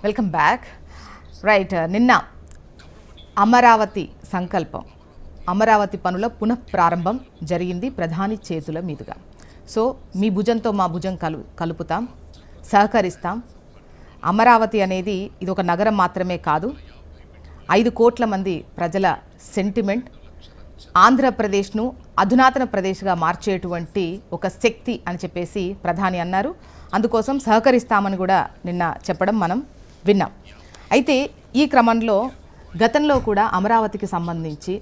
Welcome back. Right, నిన్న అమరావతి సంకల్పం, అమరావతి పనుల పునఃప్రారంభం జరిగింది ప్రధాని చేతుల మీదుగా. సో మీ భుజంతో మా భుజం కలుపుతాం, సహకరిస్తాం. అమరావతి అనేది ఇది ఒక నగరం మాత్రమే కాదు, 5 కోట్ల మంది ప్రజల సెంటిమెంట్. ఆంధ్రప్రదేశ్ను అధునాతన ప్రదేశ్గా మార్చేటువంటి ఒక శక్తి అని చెప్పేసి ప్రధాని అన్నారు. అందుకోసం సహకరిస్తామని కూడా నిన్న చెప్పడం మనం విన్నాం. అయితే ఈ క్రమంలో గతంలో కూడా అమరావతికి సంబంధించి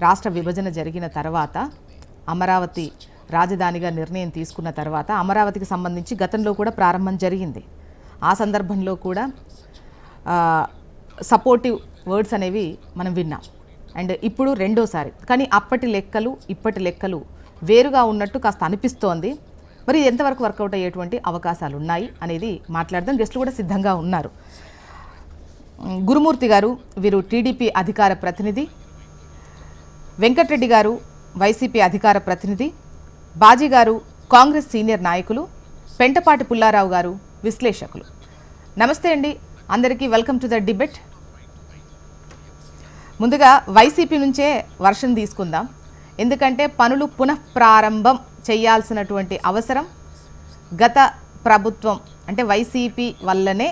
రాష్ట్ర విభజన జరిగిన తర్వాత, అమరావతి రాజధానిగా నిర్ణయం తీసుకున్న తర్వాత అమరావతికి సంబంధించి గతంలో కూడా ప్రారంభం జరిగింది. ఆ సందర్భంలో కూడా సపోర్టివ్ వర్డ్స్ అనేవి మనం విన్నాం. అండ్ ఇప్పుడు రెండోసారి, కానీ అప్పటి లెక్కలు ఇప్పటి లెక్కలు వేరుగా ఉన్నట్టు కాస్త అనిపిస్తోంది. మరి ఎంతవరకు వర్కౌట్ అయ్యేటువంటి అవకాశాలు ఉన్నాయి అనేది మాట్లాడదాం. గెస్టులు కూడా సిద్ధంగా ఉన్నారు. గురుమూర్తి గారు, వీరు టీడీపీ అధికార ప్రతినిధి. వెంకటరెడ్డి గారు, వైసీపీ అధికార ప్రతినిధి. బాజీ గారు, కాంగ్రెస్ సీనియర్ నాయకులు. పెంటపాటి పుల్లారావు గారు, విశ్లేషకులు. నమస్తే అండి అందరికీ. Welcome to the debate. ముందుగా వైసీపీ నుంచే వర్షన్ తీసుకుందాం, ఎందుకంటే పనులు పునఃప్రారంభం చేయాల్సినటువంటి అవసరం గత ప్రభుత్వం అంటే వైసీపీ వల్లనే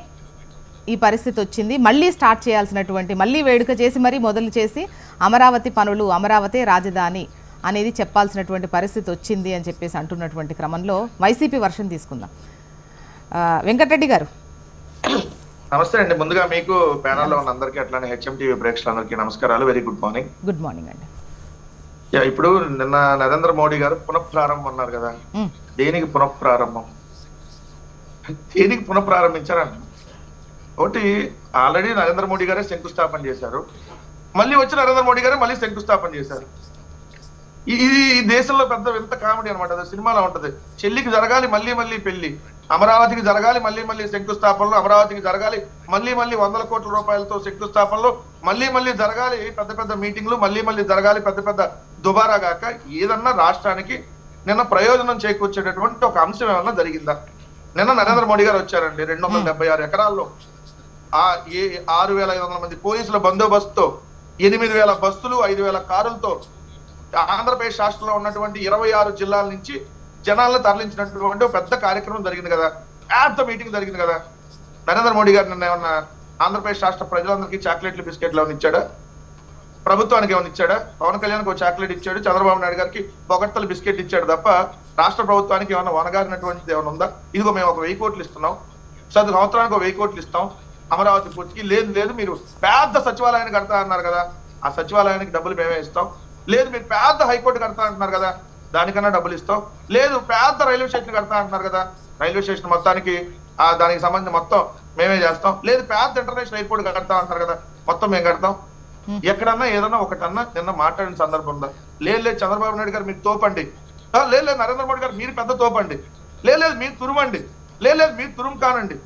ఈ పరిస్థితి వచ్చింది. మళ్ళీ స్టార్ట్ చేయాల్సినటువంటి, మళ్ళీ వేడుక చేసి మరీ మొదలు చేసి అమరావతి పనులు, అమరావతి రాజధాని అనేది చెప్పాల్సినటువంటి పరిస్థితి వచ్చింది అని చెప్పేసి అంటున్నటువంటి క్రమంలో వైసీపీ వర్షన్ తీసుకుందాం. వెంకటరెడ్డి గారు, నమస్తే అండి. ముందుగా మీకు ప్యానల్లో ఉన్న అందరికీ, అట్లానే హెచ్ఎం టీవీ ప్రేక్షకులందరికీ నమస్కారాలు. Very good morning. Good morning అండి. ఇప్పుడు నిన్న నరేంద్ర మోడీ గారు పునఃప్రారంభం అన్నారు కదా. దేనికి పునఃప్రారంభం, దేనికి పునఃప్రారంభించారంట? ఒకటి, ఆల్రెడీ నరేంద్ర మోడీ గారే శంకుస్థాపన చేశారు, మళ్ళీ వచ్చి నరేంద్ర మోడీ గారే మళ్ళీ శంకుస్థాపన చేశారు. ఇది ఈ దేశంలో పెద్ద వింత కామెడీ అనమాట. అది సినిమాలో ఉంటది. చెల్లికి జరగాలి మళ్ళీ మళ్ళీ పెళ్లి, అమరావతికి జరగాలి మళ్ళీ మళ్ళీ శంకుస్థాపనలు, అమరావతికి జరగాలి మళ్ళీ మళ్ళీ 100 కోట్ల రూపాయలతో శంకుస్థాపనలు, మళ్ళీ మళ్ళీ జరగాలి పెద్ద పెద్ద మీటింగ్లు, మళ్ళీ మళ్ళీ జరగాలి పెద్ద పెద్ద దుబారా గాక ఏదన్నా రాష్ట్రానికి నిన్న ప్రయోజనం చేకూర్చేటటువంటి ఒక అంశం ఏమన్నా జరిగిందా? నిన్న నరేంద్ర మోడీ గారు వచ్చారండి. 276 ఎకరాల్లో 6,500 మంది పోలీసుల బందోబస్తుతో, 8,000 బస్సులు, 5,000 కారులతో ఆంధ్రప్రదేశ్ రాష్ట్రంలో ఉన్నటువంటి 26 జిల్లాల నుంచి జనాలను తరలించినటువంటి ఒక పెద్ద కార్యక్రమం జరిగింది కదా. పెద్ద మీటింగ్ జరిగింది కదా. నరేంద్ర మోడీ గారు నిన్న ఏమన్నా ఆంధ్రప్రదేశ్ రాష్ట్ర ప్రజలందరికీ చాక్లెట్లు, బిస్కెట్లు ఏమైనా ఇచ్చాడా? ప్రభుత్వానికి ఏమైనా ఇచ్చాడా? పవన్ కళ్యాణ్కి ఒక చాక్లెట్ ఇచ్చాడు, చంద్రబాబు నాయుడు గారికి పొగడ్తలు బిస్కెట్ ఇచ్చాడు తప్ప రాష్ట్ర ప్రభుత్వానికి ఏమైనా వనగారినటువంటిది ఏమైనా ఉందా? ఇదిగో మేము ఒక 1000 కోట్లు ఇస్తున్నాం, సంవత్సరానికి ఒక 1000 కోట్లు ఇస్తాం అమరావతి పూర్తికి. లేదు మీరు పెద్ద సచివాలయాన్ని కడతా అన్నారు కదా, ఆ సచివాలయానికి డబ్బులు మేమే ఇస్తాం. లేదు మీరు పెద్ద హైకోర్టు కడతా అంటున్నారు కదా, దానికన్నా డబ్బులు ఇస్తాం. లేదు పెద్ద రైల్వే స్టేషన్ కడతా అంటున్నారు కదా, రైల్వే స్టేషన్ మొత్తానికి దానికి సంబంధించి మొత్తం మేమే చేస్తాం. లేదు పెద్ద ఇంటర్నేషనల్ ఎయిర్పోర్ట్ కడతా అంటున్నారు కదా, మొత్తం మేము కడతాం. ఎక్కడన్నా ఏదన్నా ఒకటన్నా నిన్న మాట్లాడిన సందర్భం ఉందా? లేదు చంద్రబాబు నాయుడు గారు మీరు తోపండి, లేదు నరేంద్ర మోడీ గారు మీరు పెద్ద తోపండి, లేదు మీరు తురుమండి, లేదు మీరు తురుము కానండి,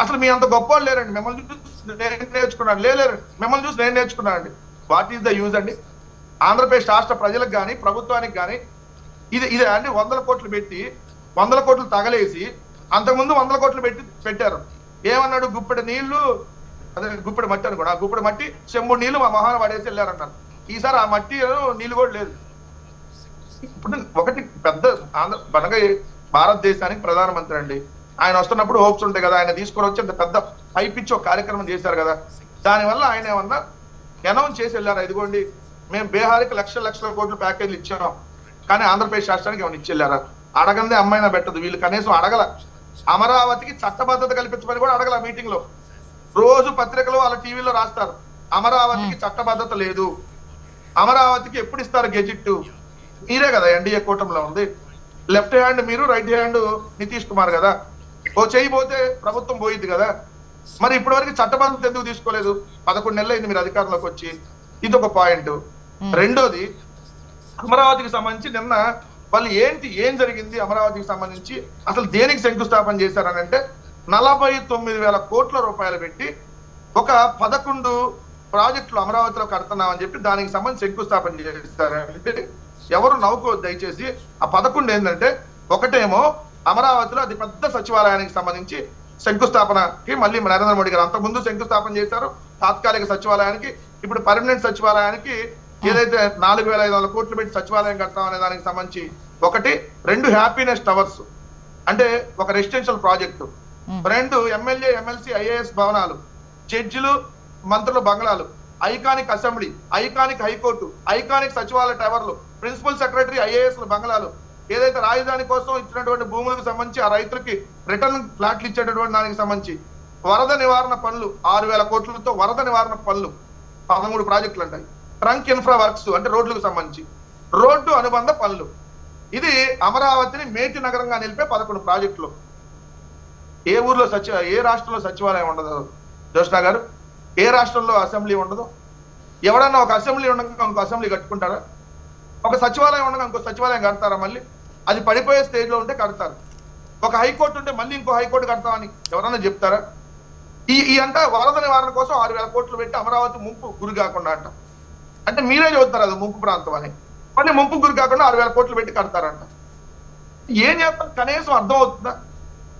అసలు మీ అంత గొప్ప వాళ్ళు లేరండి, మిమ్మల్ని చూసి నేను నేర్చుకున్నాను, లేదు మిమ్మల్ని చూసి నేను నేర్చుకున్నానండి. వాట్ ఈస్ ద యూజ్ అండి? ఆంధ్రప్రదేశ్ రాష్ట్ర ప్రజలకు కానీ ప్రభుత్వానికి కానీ ఇది అండి 100 కోట్లు పెట్టి 100 కోట్లు తగలేసి, అంతకుముందు 100 కోట్లు పెట్టారు. ఏమన్నాడు? గుప్పెడు నీళ్లు, అదే గుప్పెడు మట్టి అనుకోండి, ఆ గుప్పెడు మట్టి చెంబుడు నీళ్లు మా మొహాన పడేసి వెళ్ళారన్నారు. ఈసారి ఆ మట్టి నీళ్ళు కూడా లేదు. ఇప్పుడు ఒకటి పెద్ద మనగా భారతదేశానికి ప్రధానమంత్రి అండి, ఆయన వస్తున్నప్పుడు హోప్స్ ఉంటాయి కదా, ఆయన తీసుకొని వచ్చి అంత పెద్ద హైప్ ఇచ్చి ఒక కార్యక్రమం చేశారు కదా. దానివల్ల ఆయన ఏమన్నా అనౌన్స్ చేసి వెళ్ళారా? ఇదిగోండి మేము బీహార్కి లక్షల కోట్ల ప్యాకేజీలు ఇచ్చాం, కానీ ఆంధ్రప్రదేశ్ రాష్ట్రానికి ఏమైనా ఇచ్చెళ్ళారా? అడగందే అమ్మాయినా పెట్టదు. వీళ్ళు కనీసం అడగల. అమరావతికి చట్టబద్ధత కల్పించమని కూడా అడగల. మీటింగ్ లో రోజు పత్రికలు వాళ్ళ టీవీలో రాస్తారు, అమరావతికి చట్టబద్ధత లేదు, అమరావతికి ఎప్పుడు ఇస్తారు గెజిట్? మీరే కదా ఎన్డీఏ కూటమిలో ఉంది. లెఫ్ట్ హ్యాండ్ మీరు, రైట్ హ్యాండ్ నితీష్ కుమార్ కదా. ఓ చేయబోతే ప్రభుత్వం పోయింది కదా. మరి ఇప్పటి వరకు చట్టబద్ధత ఎందుకు తీసుకోలేదు? 11 నెలలు అయింది మీరు అధికారంలోకి వచ్చి. ఇది ఒక పాయింట్. రెండోది, అమరావతికి సంబంధించి నిన్న వాళ్ళు ఏం జరిగింది అమరావతికి సంబంధించి, అసలు దేనికి శంకుస్థాపన చేశారని అంటే 49,000 కోట్ల రూపాయలు పెట్టి ఒక 11 ప్రాజెక్టులు అమరావతిలో కడుతున్నామని చెప్పి దానికి సంబంధించి శంకుస్థాపన చేస్తారంటే ఎవరు నవ్వుకోవద్దు దయచేసి. ఆ 11 ఏంటంటే, ఒకటేమో అమరావతిలో అది పెద్ద సచివాలయానికి సంబంధించి శంకుస్థాపనకి మళ్ళీ నరేంద్ర మోడీ గారు అంతకుముందు శంకుస్థాపన చేశారు తాత్కాలిక సచివాలయానికి. ఇప్పుడు పర్మనెంట్ సచివాలయానికి ఏదైతే 4,500 కోట్లు పెట్టి సచివాలయం కడతాం అనే దానికి సంబంధించి 1, 2 హ్యాపీనెస్ టవర్స్ అంటే ఒక residential project, 2 MLA MLC IAS భవనాలు, జడ్జిలు మంత్రుల బంగ్లాలు, iconic assembly, iconic high court, iconic సచివాలయ టవర్లు, ప్రిన్సిపల్ సెక్రటరీ ఐఏఎస్ల బంగ్లాలు, ఏదైతే రాజధాని కోసం ఇచ్చినటువంటి భూములకు సంబంధించి ఆ రైతులకి రిటర్న్ ఫ్లాట్లు ఇచ్చేటటువంటి దానికి సంబంధించి వరద నివారణ పనులు 6,000 కోట్లతో వరద నివారణ పనులు 13 ప్రాజెక్టులు ఉంటాయి. ట్రంక్ ఇన్ఫ్రా వర్క్స్ అంటే రోడ్లకు సంబంధించి రోడ్డు అనుబంధ పనులు. ఇది అమరావతిని మేటి నగరంగా నిలిపే 11 ప్రాజెక్టులు. ఏ ఊర్లో ఏ రాష్ట్రంలో సచివాలయం ఉండదు జోష్నా గారు? ఏ రాష్ట్రంలో అసెంబ్లీ ఉండదు? ఎవడన్నా ఒక అసెంబ్లీ ఉండగా ఇంకో అసెంబ్లీ కట్టుకుంటారా? ఒక సచివాలయం ఉండగా ఇంకో సచివాలయం కడతారా? మళ్ళీ అది పడిపోయే స్టేజ్ లో ఉంటే కడతారు. ఒక హైకోర్టు ఉంటే మళ్ళీ ఇంకో హైకోర్టు కడతామని ఎవరన్నా చెప్తారా? ఈ అంట వరద నివారణ కోసం 6,000 కోట్లు పెట్టి అమరావతి ముంపు గురి కాకుండా అంట. అంటే మీరే చదువుతారు అది ముంపు ప్రాంతం అని. మళ్ళీ ముంపు గురి కాకుండా 6,000 కోట్లు పెట్టి కడతారంట. ఏం చేస్తారు కనీసం అర్థం అవుతుందా?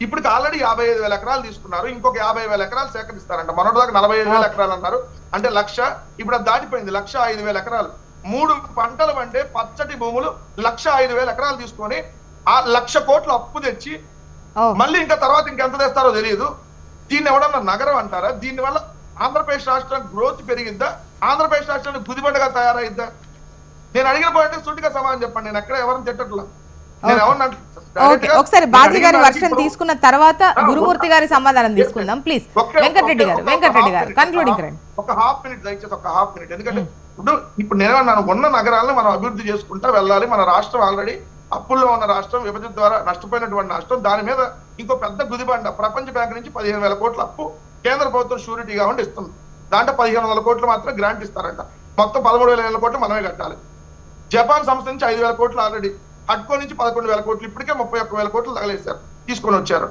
ఇప్పటికి ఆల్రెడీ 55,000 ఎకరాలు తీసుకున్నారు, ఇంకొక 50,000 ఎకరాలు సేకరిస్తారంట. మొన్నటిదాకా 45,000 ఎకరాలు అన్నారు, అంటే 1,00,000. ఇప్పుడు అది దాటిపోయింది, 1,05,000 ఎకరాలు. 3 పంటలు పండే పచ్చటి భూములు 1,05,000 ఎకరాలు తీసుకొని ఆ 1,00,000 కోట్లు అప్పు తెచ్చి మళ్ళీ ఇంకా తర్వాత ఇంకెంత తెస్తారో తెలియదు. దీన్ని ఎవడన్నా నగరం అంటారా? దీని వల్ల ఆంధ్రప్రదేశ్ రాష్ట్రానికి గ్రోత్ పెరిగిద్దా? ఆంధ్రప్రదేశ్ రాష్ట్రానికి గుదిబండగా తయారైద్దా? నేను అడిగిన పాయింట్ సూటిగా సమాధానం చెప్పండి. నేను ఎక్కడ ఎవరిని తిట్టట్లా. నేను ఎవరిని ఒకసారి బాజీ గారి వర్షన్ తీసుకున్న తర్వాత గురుమూర్తి గారి సమాధానం తీసుకుందాం ప్లీజ్. వెంకటరెడ్డి గారు కన్క్లూడింగ్ రండి. ఒక హాఫ్ మినిట్ దయచేసి, ఒక హాఫ్ మినిట్. ఎందుకంటే ఇప్పుడు నేనేమన్నాను, ఉన్న నగరాలను మనం అభివృద్ధి చేసుకుంటా వెళ్ళాలి. మన రాష్ట్రం ఆల్రెడీ అప్పుల్లో ఉన్న రాష్ట్రం, విభజన ద్వారా నష్టపోయినటువంటి రాష్ట్రం. దాని మీద ఇంకో పెద్ద గుదిబండ ప్రపంచ బ్యాంక్ నుంచి 15,000 కోట్ల అప్పు కేంద్ర ప్రభుత్వం షూరిటీగా ఉండి ఇస్తుంది. దాంట్లో 1,500 కోట్లు మాత్రం గ్రాంట్ ఇస్తారంట. మొత్తం 13,000 కోట్లు మనమే కట్టాలి. జపాన్ సంస్థ నుంచి 5,000 కోట్లు ఆల్రెడీ, హడ్కో నుంచి 11,000 కోట్లు, ఇప్పటికే 31,000 కోట్లు తగలేశారు, తీసుకొని వచ్చారు.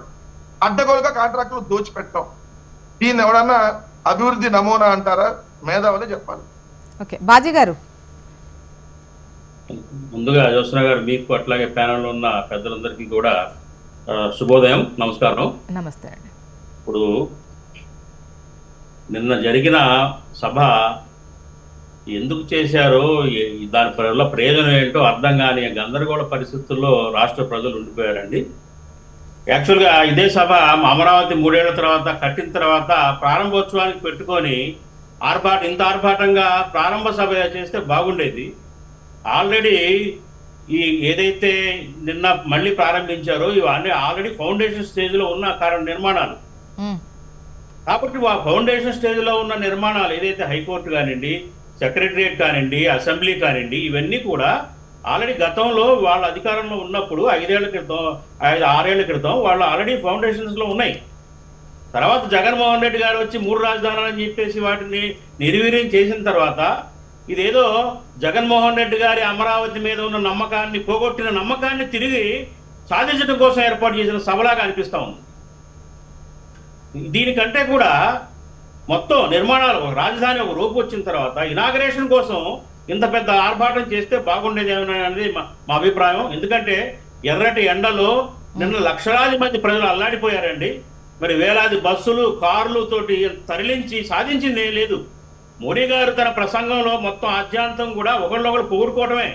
అడ్డగోలుగా కాంట్రాక్టులు దోచిపెట్టాం. దీన్ని ఎవడన్నా అభివృద్ధి నమూనా అంటారా? మేధావులే చెప్పాలి. ఓకే బాజీ గారు. ముందుగా జ్యోత్స్న గారు, మీకు అట్లాగే ప్యానెల్లో ఉన్న పెద్దలందరికీ కూడా శుభోదయం, నమస్కారం. నమస్తే అండి. ఇప్పుడు నిన్న జరిగిన సభ ఎందుకు చేశారో, దాని వల్ల ప్రయోజనం ఏంటో అర్థం కాని గందరగోళ పరిస్థితుల్లో రాష్ట్ర ప్రజలు ఉండిపోయారండి. యాక్చువల్గా ఇదే సభ అమరావతి 3 ఏళ్ల తర్వాత కట్టిన తర్వాత ప్రారంభోత్సవానికి పెట్టుకొని ఇంత ఆర్భాటంగా ప్రారంభ సభ చేస్తే బాగుండేది. ఆల్రెడీ ఏదైతే నిన్న మళ్ళీ ప్రారంభించారో ఇవన్నీ ఆల్రెడీ ఫౌండేషన్ స్టేజ్లో ఉన్న నిర్మాణాలు. కాబట్టి ఆ ఫౌండేషన్ స్టేజ్లో ఉన్న నిర్మాణాలు ఏదైతే హైకోర్టు కానివ్వండి, సెక్రటరియట్ కానివ్వండి, అసెంబ్లీ కానివ్వండి, ఇవన్నీ కూడా ఆల్రెడీ గతంలో వాళ్ళ అధికారంలో ఉన్నప్పుడు 5 ఏళ్ల క్రితం 6 ఏళ్ల క్రితం వాళ్ళు ఆల్రెడీ ఫౌండేషన్స్లో ఉన్నాయి. తర్వాత జగన్మోహన్ రెడ్డి గారు వచ్చి 3 రాజధానులు అని చెప్పేసి వాటిని నిర్వీర్యం చేసిన తర్వాత ఇదేదో జగన్మోహన్ రెడ్డి గారి అమరావతి మీద ఉన్న నమ్మకాన్ని, పోగొట్టిన నమ్మకాన్ని తిరిగి సాధించడం కోసం ఏర్పాటు చేసిన సభలాగా అనిపిస్తూ ఉంది. దీనికంటే కూడా మొత్తం నిర్మాణాలు, ఒక రాజధాని ఒక రూపు వచ్చిన తర్వాత ఇనాగరేషన్ కోసం ఇంత పెద్ద ఆర్భాటం చేస్తే బాగుండేది అనేది మా అభిప్రాయం. ఎందుకంటే ఎర్రటి ఎండలో నిన్న లక్షలాది మంది ప్రజలు అల్లాడిపోయారండి. మరి వేలాది బస్సులు, కార్లు తోటి తరలించి సాధించింది ఏం లేదు. మోడీ గారు తన ప్రసంగంలో మొత్తం ఆద్యాంతం కూడా ఒకళ్ళొకరు పొగుడుకోవడమే.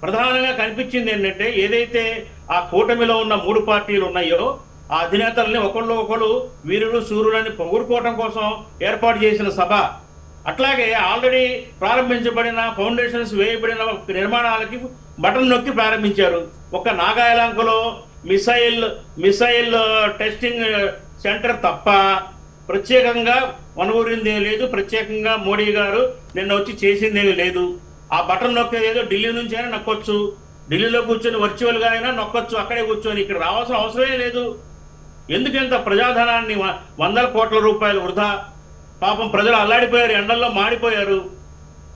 ప్రధానంగా కనిపించింది ఏంటంటే, ఏదైతే ఆ కూటమిలో ఉన్న 3 పార్టీలు ఉన్నాయో ఆ అధినేతల్ని ఒకళ్ళు వీరుడు సూర్యులని పొగుడుకోవడం కోసం ఏర్పాటు చేసిన సభ. అట్లాగే ఆల్రెడీ ప్రారంభించబడిన ఫౌండేషన్స్ వేయబడిన నిర్మాణాలకి బటన్ నొక్కి ప్రారంభించారు. ఒక నాగాయలంకలో మిసైల్ టెస్టింగ్ సెంటర్ తప్ప ప్రత్యేకంగా వనగూరిందేమీ లేదు. ప్రత్యేకంగా మోడీ గారు నిన్న వచ్చి చేసిందేమీ లేదు. ఆ బటన్ నొక్కేదేదో ఢిల్లీ నుంచి అయినా నొక్కొచ్చు, ఢిల్లీలో కూర్చొని వర్చువల్గా అయినా నొక్కొచ్చు, అక్కడే కూర్చొని. ఇక్కడ రావాల్సిన అవసరమే లేదు. ఎందుకంత ప్రజాధనాన్ని 100 కోట్ల రూపాయలు వృధా? పాపం ప్రజలు అల్లాడిపోయారు, ఎండల్లో మాడిపోయారు.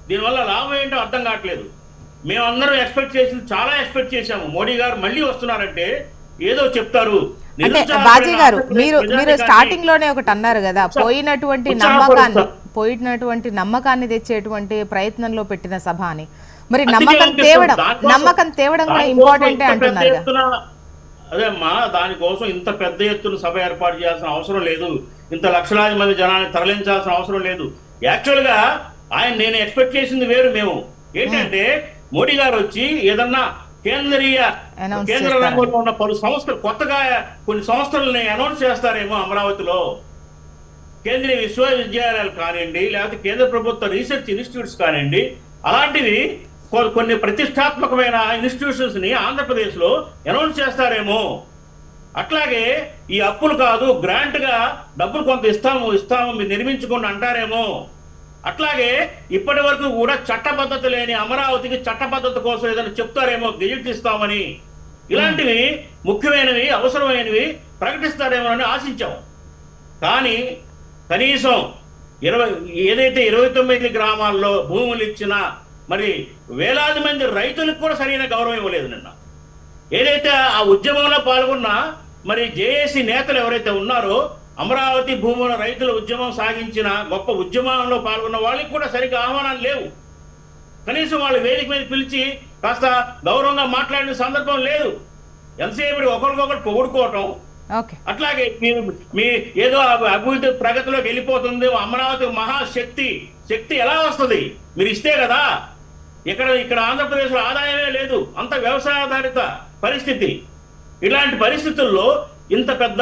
దీనివల్ల లాభం ఏంటో అర్థం కావట్లేదు. మేమందరం చాలా ఎక్స్పెక్ట్ చేశాము. మోడీ గారు మళ్ళీ వస్తున్నారంటే ఏదో చెప్తారు. అంటే బాజీ గారు, మీరు స్టార్టింగ్ లోనే ఒకటి అన్నారు కదా, పోయినటువంటి నమ్మకాన్ని తెచ్చేటువంటి ప్రయత్నంలో పెట్టిన సభ అని. మరి నమ్మకం తేవడం కూడా ఇంపార్టెంటే అంటున్నారు. అదే అమ్మా, దానికోసం ఇంత పెద్ద ఎత్తున సభ ఏర్పాటు చేయాల్సిన అవసరం లేదు, ఇంత లక్షలాది మంది జనాన్ని తరలించాల్సిన అవసరం లేదు. యాక్చువల్గా నేను ఎక్స్పెక్ట్ చేసింది వేరు. మేము ఏంటంటే మోడీ గారు వచ్చి ఏదన్నా కేంద్ర రంగంలో ఉన్న పలు సంస్థలు, కొత్తగా కొన్ని సంస్థలని అనౌన్స్ చేస్తారేమో అమరావతిలో. కేంద్రీయ విశ్వవిద్యాలయాలు కానివ్వండి, లేకపోతే కేంద్ర ప్రభుత్వ రీసెర్చ్ ఇన్స్టిట్యూట్స్ కానివ్వండి, అలాంటివి కొన్ని ప్రతిష్టాత్మకమైన ఇన్స్టిట్యూషన్స్ ని ఆంధ్రప్రదేశ్ లో అనౌన్స్ చేస్తారేమో. అట్లాగే ఈ అప్పులు కాదు, గ్రాంట్ గా డబ్బులు కొంత ఇస్తాము మీరు నిర్మించుకోండి అంటారేమో. అట్లాగే ఇప్పటి వరకు కూడా చట్టబద్ధత లేని అమరావతికి చట్టబద్ధత కోసం ఏదైనా చెప్తారేమో, గెజెట్ ఇస్తామని. ఇలాంటివి ముఖ్యమైనవి, అవసరమైనవి ప్రకటిస్తారేమో అని ఆశించాం. కానీ కనీసం ఏదైతే 29 గ్రామాల్లో భూములు ఇచ్చినా మరి వేలాది మంది రైతులకు కూడా సరైన గౌరవం ఇవ్వలేదు. నిన్న ఏదైతే ఆ ఉద్యమంలో పాల్గొన్న మరి జేఏసీ నేతలు ఎవరైతే ఉన్నారో, అమరావతి భూముల రైతుల ఉద్యమం సాగించిన గొప్ప ఉద్యమంలో పాల్గొన్న వాళ్ళకి కూడా సరిగ్గా ఆహ్వానాలు లేవు. కనీసం వాళ్ళు వేదిక మీద పిలిచి కాస్త గౌరవంగా మాట్లాడిన సందర్భం లేదు. ఎంతసేపు ఒకరికొకరు పొగుడుకోవటం. అట్లాగే మీ ఏదో అభివృద్ధి ప్రగతిలోకి వెళ్ళిపోతుంది, అమరావతి మహాశక్తి ఎలా వస్తుంది? మీరు ఇస్తే కదా. ఇక్కడ ఆంధ్రప్రదేశ్లో ఆదాయమే లేదు, అంత వ్యవసాయాధారిత పరిస్థితి. ఇలాంటి పరిస్థితుల్లో ఇంత పెద్ద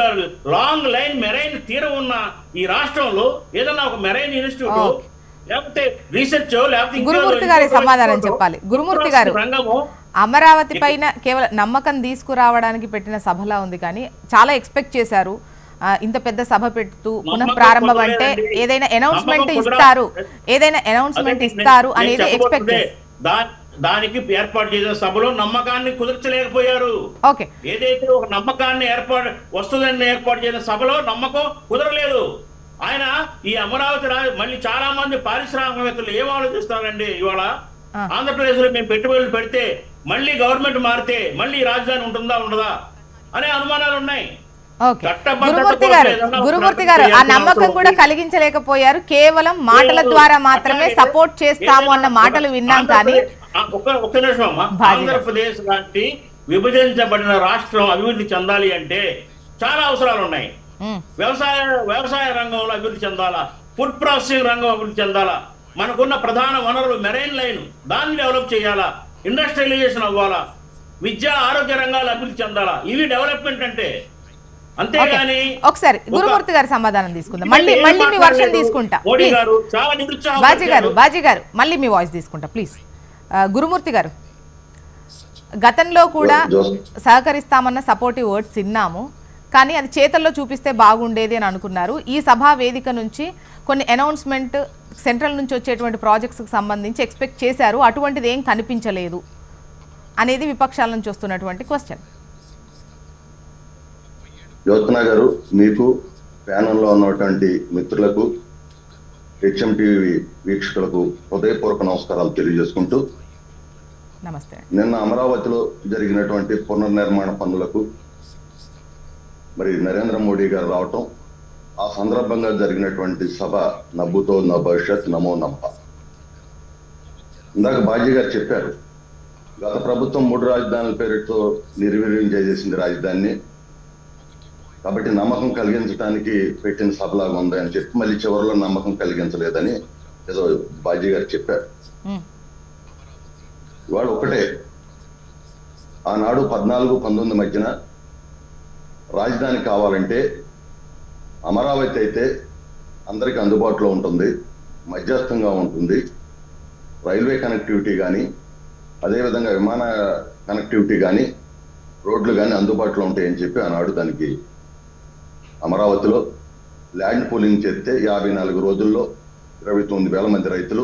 లాంగ్ లైన్ మెరైన్ తీరం ఉన్న ఈ రాష్ట్రంలో ఏదన్నా ఒక మెరైన్ ఇన్స్టిట్యూట్ లేకపోతే రీసెర్చ్ లేకపోతే గురుమూర్తి గారి సమాధానం చెప్పాలి. గురుమూర్తి గారు, అమరావతి పైన కేవలం నమ్మకం తీసుకురావడానికి పెట్టిన సభలా ఉంది, కానీ చాలా ఎక్స్పెక్ట్ చేశారు. ఇంత పెద్ద సభ పెడుతూ పునః ప్రారంభం అంటే ఏదైనా అనౌన్స్మెంట్ ఇస్తారు అనేది ఎక్స్పెక్ట్ చేశారు. దానికి ఏర్పాటు చేసిన సభలో నమ్మకాన్ని కుదర్చలేకపోయారు. ఏదైతే ఒక నమ్మకాన్ని వస్తుందని ఏర్పాటు చేసిన సభలో నమ్మకం కుదరలేదు. ఆయన ఈ అమరావతి మళ్ళీ చాలా మంది పారిశ్రామికవేత్తలు ఏం ఆలోచిస్తారండి, ఇవాళ ఆంధ్రప్రదేశ్ లో మేము పెట్టుబడులు పెడితే మళ్ళీ గవర్నమెంట్ మారితే మళ్ళీ రాజధాని ఉంటుందా ఉండదా అనే అనుమానాలు ఉన్నాయి. గురుమూర్తి గారు ఆ నమ్మకం కూడా కలిగించలేకపోయారు. కేవలం మాటల ద్వారా మాత్రమే సపోర్ట్ చేస్తాము అన్న మాటలు విన్నాం. కానీ ఒక్క నిమిషం అమ్మా, ఆంధ్రప్రదేశ్ లాంటి విభజించబడిన రాష్ట్రం అభివృద్ధి చెందాలి అంటే చాలా అవసరాలు ఉన్నాయి. వ్యవసాయ రంగంలో అభివృద్ధి చెందాలా, ఫుడ్ ప్రాసెసింగ్ రంగం అభివృద్ధి చెందాలా, మనకున్న ప్రధాన వనరులు మెరైన్ లైన్ దాన్ని డెవలప్ చేయాలా, ఇండస్ట్రియలైజేషన్ అవ్వాలా, విద్యా ఆరోగ్య రంగాలు అభివృద్ధి చెందాలా. ఇవి డెవలప్మెంట్ అంటే. అంతేగాని ఒకసారి గురుమూర్తి గారి సమాధానం తీసుకుందాం, మళ్ళీ మీ వర్షన్ తీసుకుంటా. బాజీ గారు మళ్ళీ మీ వాయిస్ తీసుకుంటా ప్లీజ్. గురుమూర్తి గారు, గతంలో కూడా సహకరిస్తామన్న సపోర్టివ్ వర్డ్స్ విన్నాము, కానీ అది చేతల్లో చూపిస్తే బాగుండేది అని అనుకున్నారు. ఈ సభా వేదిక నుంచి కొన్ని అనౌన్స్మెంట్ సెంట్రల్ నుంచి వచ్చేటువంటి ప్రాజెక్ట్స్కి సంబంధించి ఎక్స్పెక్ట్ చేశారు, అటువంటిది ఏం కనిపించలేదు అనేది విపక్షాల నుంచి వస్తున్నటువంటి క్వశ్చన్. జ్యోత్న గారు, మీకు ప్యానల్లో ఉన్నటువంటి మిత్రులకు, హెచ్ఎం టీవీ వీక్షకులకు హృదయపూర్వక నమస్కారాలు తెలియజేసుకుంటూ, నమస్తే. నిన్న అమరావతిలో జరిగినటువంటి పునర్నిర్మాణ పనులకు మరి నరేంద్ర మోడీ గారు రావటం, ఆ సందర్భంగా జరిగినటువంటి సభ నవ్వుతో నా భవిష్యత్ నమో నమ్మ. ఇందాక బాజీ గారు చెప్పారు, గత ప్రభుత్వం 3 రాజధానుల పేరుతో నిర్వీర్యం చేసేసింది రాజధానిని, కాబట్టి నమ్మకం కలిగించడానికి పెట్టిన సభలాగా ఉంది అని చెప్పి మళ్ళీ చివరిలో నమ్మకం కలిగించలేదని ఏదో బాజీ గారు చెప్పారు. ఇవాళ ఒకటే, ఆనాడు 14-19 మధ్యన రాజధాని కావాలంటే అమరావతి అయితే అందరికి అందుబాటులో ఉంటుంది, మధ్యస్థంగా ఉంటుంది, రైల్వే కనెక్టివిటీ కానీ అదేవిధంగా విమాన కనెక్టివిటీ కానీ రోడ్లు కానీ అందుబాటులో ఉంటాయని చెప్పి ఆనాడు దానికి అమరావతిలో ల్యాండ్ పూలింగ్ చేస్తే 54 రోజుల్లో 29,000 మంది రైతులు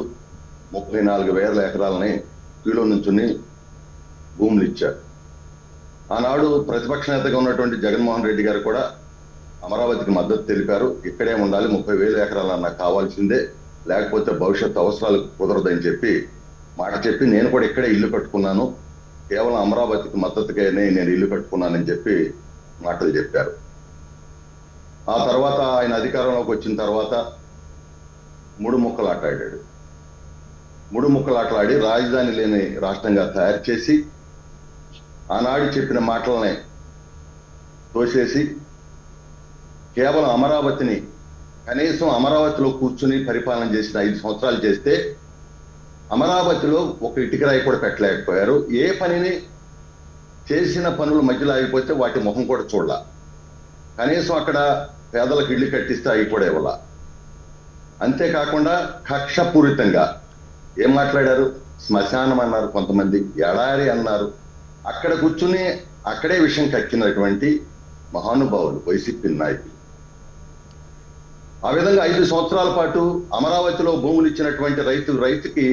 34,000 ఎకరాలని క్యూలో నుంచుని భూములు ఇచ్చారు. ఆనాడు ప్రతిపక్ష నేతగా ఉన్నటువంటి జగన్మోహన్ రెడ్డి గారు కూడా అమరావతికి మద్దతు తెలిపారు. ఇక్కడే ఉండాలి, 30,000 ఎకరాలన్నా కావాల్సిందే, లేకపోతే భవిష్యత్ అవసరాలు కుదరదని చెప్పి మాట చెప్పి, నేను కూడా ఇక్కడే ఇల్లు కట్టుకున్నాను, కేవలం అమరావతికి మద్దతుగానే నేను ఇల్లు కట్టుకున్నానని చెప్పి మాటలు చెప్పారు. ఆ తర్వాత ఆయన అధికారంలోకి వచ్చిన తర్వాత 3 ముక్కలాటాడాడు. 3 ముక్కలాటలాడి రాజధాని లేని రాష్ట్రంగా తయారు చేసి ఆనాడు చెప్పిన మాటలనే తోసేసి కేవలం అమరావతిని కనీసం అమరావతిలో కూర్చుని పరిపాలన చేసిన 5 సంవత్సరాలు చేస్తే అమరావతిలో ఒక ఇటుకరాయి కూడా పెట్టలేకపోయారు. ఏ పనిని చేసిన పనులు మధ్యలో ఆగిపోతే వాటి ముఖం కూడా చూడాల. కనీసం అక్కడ పేదలకు ఇళ్లు కట్టిస్తే అవి కూడా ఇవ్వాల. అంతేకాకుండా కక్షపూరితంగా ఏం మాట్లాడారు? శ్మశానం అన్నారు, కొంతమంది ఎడారి అన్నారు. అక్కడ కూర్చుని అక్కడే విషయం కక్కినటువంటి మహానుభావులు వైసీపీ నాయకులు. ఆ విధంగా 5 సంవత్సరాల పాటు అమరావతిలో భూములు ఇచ్చినటువంటి రైతుకి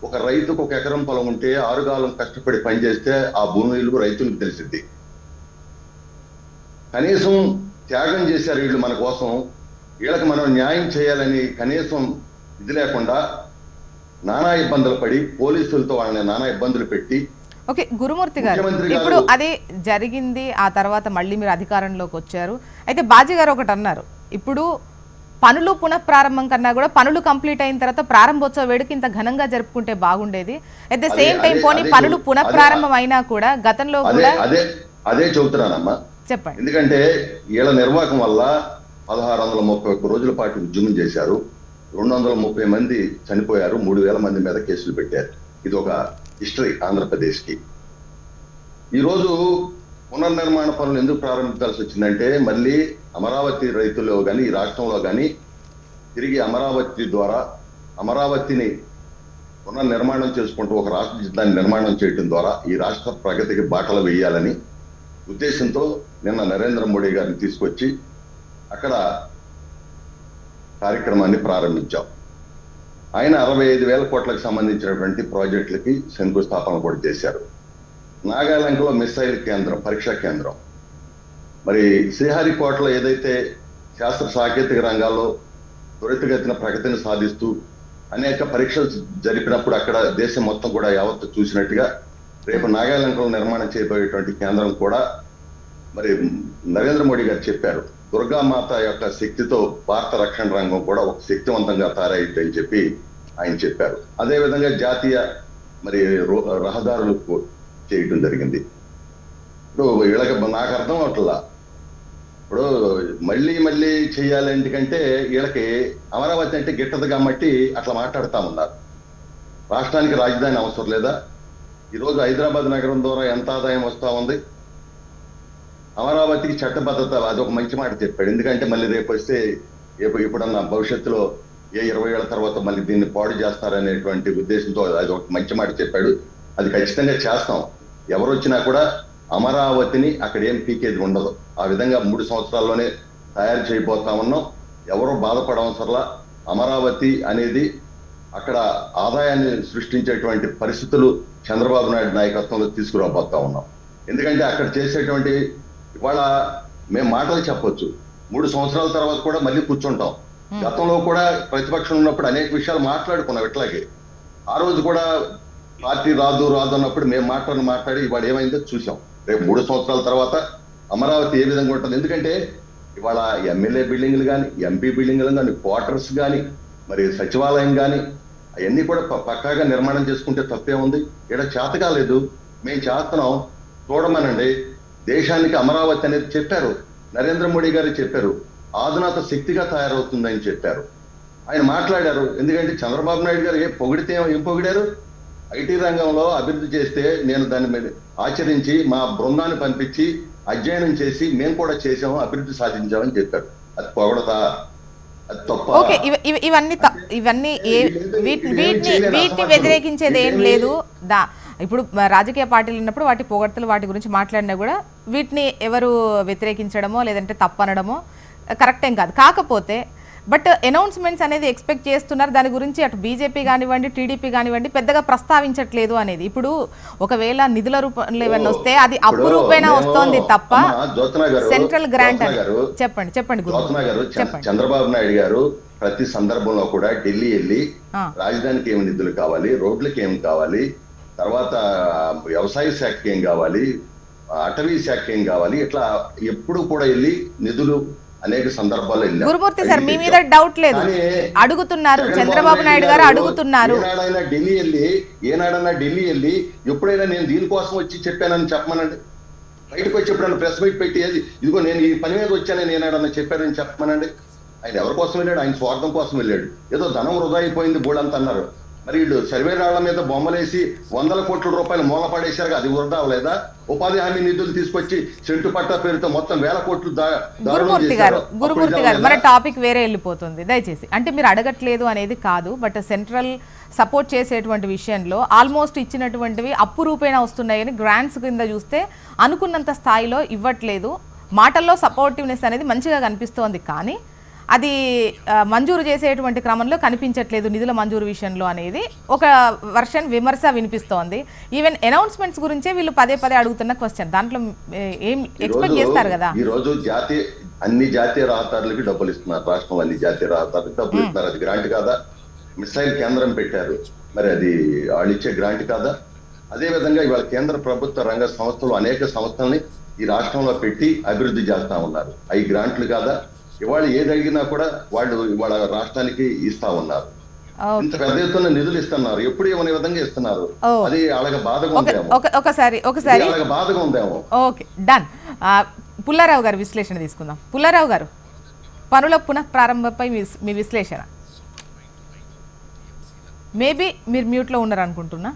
ఒక ఎకరం పొలం ఉంటే 6 కాలం కష్టపడి పనిచేస్తే ఆ భూమి విలువ రైతులకు తెలిసింది. కనీసం త్యాగం చేశారు వీళ్ళు మన కోసం. వీళ్ళకి మనం న్యాయం చేయాలని కనీసం ఇది లేకుండా నానా ఇబ్బందులు పడి పోలీసులతో వాళ్ళని నానా ఇబ్బందులు పెట్టి. ఓకే గురుమూర్తి గారు, ఇప్పుడు అదే జరిగింది. ఆ తర్వాత మళ్ళీ మీరు అధికారంలోకి వచ్చారు. అయితే బాజీ గారు ఒకటి అన్నారు, ఇప్పుడు పనులు పునఃప్రారంభం కన్నా కూడా పనులు కంప్లీట్ అయిన తర్వాత ప్రారంభోత్సవ వేడుక ఇంత ఘనంగా జరుపుకుంటే బాగుండేది. అట్ ద సేమ్ టైం పోనీ పనులు పునఃప్రారంభం అయినా కూడా గతంలో కూడా అదే చెబుతున్నానమ్మా, చెప్పండి. ఎందుకంటే వీళ్ళ నిర్వాహకం వల్ల 1631 రోజుల పాటు ఉద్యమం చేశారు. 230 మంది చనిపోయారు. 3000 మంది మీద కేసులు పెట్టారు. ఇది ఒక హిస్టరీ ఆంధ్రప్రదేశ్ కి. ఈరోజు పునర్నిర్మాణ పనులు ఎందుకు ప్రారంభించాల్సి వచ్చిందంటే మళ్ళీ అమరావతి రైతుల్లో కానీ ఈ రాష్ట్రంలో కానీ తిరిగి అమరావతి ద్వారా అమరావతిని పునర్నిర్మాణం చేసుకుంటూ ఒక రాష్ట్ర దాన్ని నిర్మాణం చేయడం ద్వారా ఈ రాష్ట్ర ప్రగతికి బాటలు వేయాలని ఉద్దేశంతో నిన్న నరేంద్ర మోడీ గారిని తీసుకొచ్చి అక్కడ కార్యక్రమాన్ని ప్రారంభించాం. ఆయన 65,000 కోట్లకు సంబంధించినటువంటి ప్రాజెక్టులకి శంకుస్థాపన కూడా చేశారు. నాగాలంకలో మిసైల్ కేంద్రం, పరీక్షా కేంద్రం, మరి శ్రీహరికోటలో ఏదైతే శాస్త్ర సాంకేతిక రంగాల్లో త్వరితగతిన ప్రగతిని సాధిస్తూ అనేక పరీక్షలు జరిపినప్పుడు అక్కడ దేశం మొత్తం కూడా యావత్తు చూసినట్టుగా రేపు నాగాలంకలో నిర్మాణం చేయబోయేటువంటి కేంద్రం కూడా మరి నరేంద్ర మోడీ గారు చెప్పారు. దుర్గామాత యొక్క శక్తితో భారత రక్షణ రంగం కూడా ఒక శక్తివంతంగా తయారైంది అని చెప్పి ఆయన చెప్పారు. అదేవిధంగా జాతీయ మరి రహదారులు చేయటం జరిగింది. ఇప్పుడు వీళ్ళకి నాకు అర్థం అవట్లా, ఇప్పుడు మళ్ళీ చెయ్యాలి ఎందుకంటే వీళ్ళకి అమరావతి అంటే గిట్టదు కాబట్టి అట్లా మాట్లాడుతూ ఉన్నారు. రాష్ట్రానికి రాజధాని అవసరం లేదా? ఈరోజు హైదరాబాద్ నగరం ద్వారా ఎంత ఆదాయం వస్తూ ఉంది? అమరావతికి చట్టబద్ధత, అదొక మంచి మాట చెప్పాడు. ఎందుకంటే మళ్ళీ రేపు వస్తే ఎప్పుడన్నా భవిష్యత్తులో 20 ఏళ్ల తర్వాత మళ్ళీ దీన్ని పాడు చేస్తారనేటువంటి ఉద్దేశంతో అది ఒక మంచి మాట చెప్పాడు. అది ఖచ్చితంగా చేస్తాం. ఎవరు వచ్చినా కూడా అమరావతిని అక్కడ ఏం పీకేది ఉండదు. ఆ విధంగా 3 సంవత్సరాల్లోనే తయారు చేయబోతా ఉన్నాం. ఎవరో బాధపడవసరలా. అమరావతి అనేది అక్కడ ఆదాయాన్ని సృష్టించేటువంటి పరిస్థితులు చంద్రబాబు నాయుడు నాయకత్వంలో తీసుకురాబోతా ఉన్నాం. ఎందుకంటే అక్కడ చేసేటువంటి ఇవాళ మేము మాటలు చెప్పొచ్చు, 3 సంవత్సరాల తర్వాత కూడా మళ్ళీ కూర్చుంటాం. గతంలో కూడా ప్రతిపక్షం ఉన్నప్పుడు అనేక విషయాలు మాట్లాడుకున్నాం. ఇట్లాగే ఆ రోజు కూడా పార్టీ రాదు అన్నప్పుడు మేము మాట్లాడి ఇవాళ ఏమైందో చూసాం. రేపు 3 సంవత్సరాల తర్వాత అమరావతి ఏ విధంగా ఉంటుంది? ఎందుకంటే ఇవాళ ఎమ్మెల్యే బిల్డింగ్లు కానీ, ఎంపీ బిల్డింగ్లు కానీ, క్వార్టర్స్ కానీ, మరి సచివాలయం కానీ అవన్నీ కూడా పక్కాగా నిర్మాణం చేసుకుంటే తప్పే ఉంది. ఇక్కడ చేత కాలేదు, మేము చేస్తున్నాం చూడమనండి. దేశానికి అమరావతి అనేది చెప్పారు, నరేంద్ర మోడీ గారు చెప్పారు, ఆధునాత శక్తిగా తయారవుతుందని చెప్పారు. ఆయన మాట్లాడారు. ఎందుకంటే చంద్రబాబు నాయుడు గారు ఏం పొగిడారు? ఐటీ రంగంలో అభివృద్ధి చేస్తే నేను దాన్ని మీద ఆచరించి మా బృందాన్ని పంపించి అధ్యయనం చేసి మేము కూడా చేసాము, అభివృద్ధి సాధించామని చెప్పారు. అది పొగడతా? అది తప్ప? ఇవన్నీ వీటిని వ్యతిరేకించేది ఏం లేదు. ఇప్పుడు రాజకీయ పార్టీలు ఉన్నప్పుడు వాటి పొగడ్తలు వాటి గురించి మాట్లాడినా కూడా వీటిని ఎవరు వ్యతిరేకించడమో లేదంటే తప్పనడమో కరెక్ట్ ఏం కాదు. కాకపోతే బట్ అనౌన్స్మెంట్స్ అనేది ఎక్స్పెక్ట్ చేస్తున్నారు. దాని గురించి అటు బీజేపీ కానివ్వండి, టీడీపీ కానివ్వండి పెద్దగా ప్రస్తావించట్లేదు అనేది. ఇప్పుడు ఒకవేళ నిధుల రూపంలో ఏమైనా వస్తే అది అప్పు రూపేణా వస్తోంది తప్ప సెంట్రల్ గ్రాంట్ అని చెప్పండి. చంద్రబాబు నాయుడు గారు ప్రతి సందర్భంలో కూడా ఢిల్లీ వెళ్ళి రాజధానికి ఏమి నిధులు కావాలి, రోడ్లకి ఏం కావాలి, తర్వాత వ్యవసాయ శాఖకి ఏం కావాలి, అటవీ శాఖకి ఏం కావాలి, ఇట్లా ఎప్పుడు కూడా వెళ్ళి నిధులు అనేక సందర్భాల్లో వెళ్ళారు. గురుమూర్తి సార్ మీ మీద డౌట్ లేదు, అడుగుతున్నారు, చంద్రబాబు నాయుడు గారు అడుగుతున్నారు. ఏనాడన్నా ఢిల్లీ వెళ్ళి ఎప్పుడైనా నేను దీనికోసం వచ్చి చెప్పానని చెప్పమనండి. బయటకు వచ్చి ఎప్పుడన్నా ప్రెస్ మీట్ పెట్టి ఇదిగో నేను ఈ పని మీద వచ్చానని ఏనాడన్నా చెప్పారని చెప్పమనండి. ఆయన ఎవరి కోసం వెళ్ళాడు? ఆయన స్వార్థం కోసం వెళ్ళాడు. ఏదో ధనం వృధా అయిపోయింది బోర్డంత అన్నారు. మరి వీళ్ళు సర్వే రాళ్ల మీద బొమ్మలేసి 100 కోట్ల రూపాయలు మూల పడేశారు, అది వృధా అవ్వలేదా? ఉపాధి హామీ నిధులు తీసుకొచ్చి సెంటు పట్టా పేరుతో మొత్తం 1000 కోట్లు గురుమూర్తి గారు మన టాపిక్ వేరే వెళ్ళిపోతుంది. దయచేసి అంటే మీరు అడగట్లేదు అనేది కాదు, బట్ సెంట్రల్ సపోర్ట్ చేసేటువంటి విషయంలో ఆల్మోస్ట్ ఇచ్చినటువంటివి అప్పు రూపేణా వస్తున్నాయని గ్రాంట్స్ కింద చూస్తే అనుకున్నంత స్థాయిలో ఇవ్వట్లేదు. మాటల్లో సపోర్టివ్నెస్ అనేది మంచిగా కనిపిస్తోంది, కానీ అది మంజూరు చేసేటువంటి క్రమంలో కనిపించట్లేదు నిధుల మంజూరు విషయంలో అనేది ఒక వర్షన్ విమర్శ వినిపిస్తోంది. ఈవెన్ అనౌన్స్మెంట్స్ గురించే వీళ్ళు పదే అడుగుతున్న క్వశ్చన్. దాంట్లో ఏం ఎక్స్పెక్ట్ చేస్తారు కదా? ఈ రోజు అన్ని జాతీయ రహదారులకి డబ్బులు ఇస్తున్నారు. రాష్ట్రంలో అన్ని జాతీయ రహదారులకు డబ్బులు ఇస్తున్నారు. అది గ్రాంట్ కాదా? మిసైల్ కేంద్రం పెట్టారు, మరి అది వాళ్ళు ఇచ్చే గ్రాంట్ కాదా? అదే విధంగా ఇవాళ కేంద్ర ప్రభుత్వ రంగ సంస్థలు అనేక సంస్థల్ని ఈ రాష్ట్రంలో పెట్టి అభివృద్ధి చేస్తా ఉన్నారు. అవి గ్రాంట్లు కాదా? ఇవాళ ఏది అడిగినా కూడా వాళ్ళు ఇవాళ రాష్ట్రానికి ఇస్తా ఉన్నారు. ఇంత పెద్ద ఎత్తున నిధులు ఇస్తున్నారు, ఎప్పుడు ఇవ్వని విధంగా ఇస్తున్నారు. అది అలాగ బాధగా ఉందేమో, ఒకసారి అలాగ బాధగా ఉందేమో. Okay, done. పుల్లారావు గారు విశ్లేషణ తీసుకుందాం. పుల్లారావు గారు, పనుల పునః ప్రారంభంపై మీ విశ్లేషణ. మేబీ మీరు మ్యూట్లో ఉన్నారు అనుకుంటున్నా.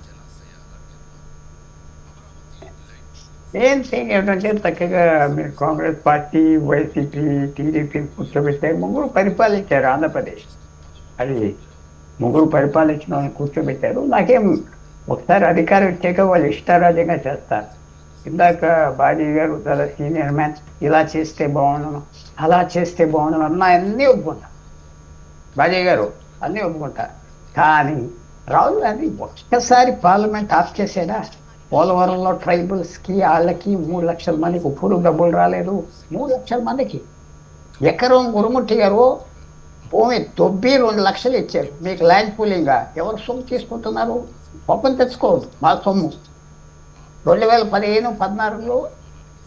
ఏం ఏంటంటే చక్కగా మీరు కాంగ్రెస్ పార్టీ, వైసీపీ, టీడీపీ కూర్చోబెట్టే ముగ్గురు పరిపాలించారు ఆంధ్రప్రదేశ్. అది ముగ్గురు పరిపాలించిన వాళ్ళని కూర్చోబెట్టారు. నాకేం ఒకసారి అధికారం ఇచ్చాక వాళ్ళు ఇష్టారాజ్యంగా చేస్తారు. ఇందాక బాజీ గారు చాలా సీనియర్ మ్యాన్, ఇలా చేస్తే బాగుండను, అలా చేస్తే బాగుండను అన్న అన్నీ ఒప్పుకుంటా. బాజీ గారు అన్నీ ఒప్పుకుంటా. కానీ రాహుల్ గాంధీ ఒక్కసారి పార్లమెంట్ ఆఫ్ చేసేదా? పోలవరంలో ట్రైబల్స్కి వాళ్ళకి 3 లక్షల మందికి ఇప్పుడు డబ్బులు రాలేదు. 3 లక్షల మందికి ఎకరం గురుమూర్తి గారు భూమి తొబ్బి 2 లక్షలు ఇచ్చారు. మీకు ల్యాండ్ పూలింగ్గా ఎవరు సొమ్ము తీసుకుంటున్నారు? పాపం తెచ్చుకోవద్దు, మా సొమ్ము. 2015-16లో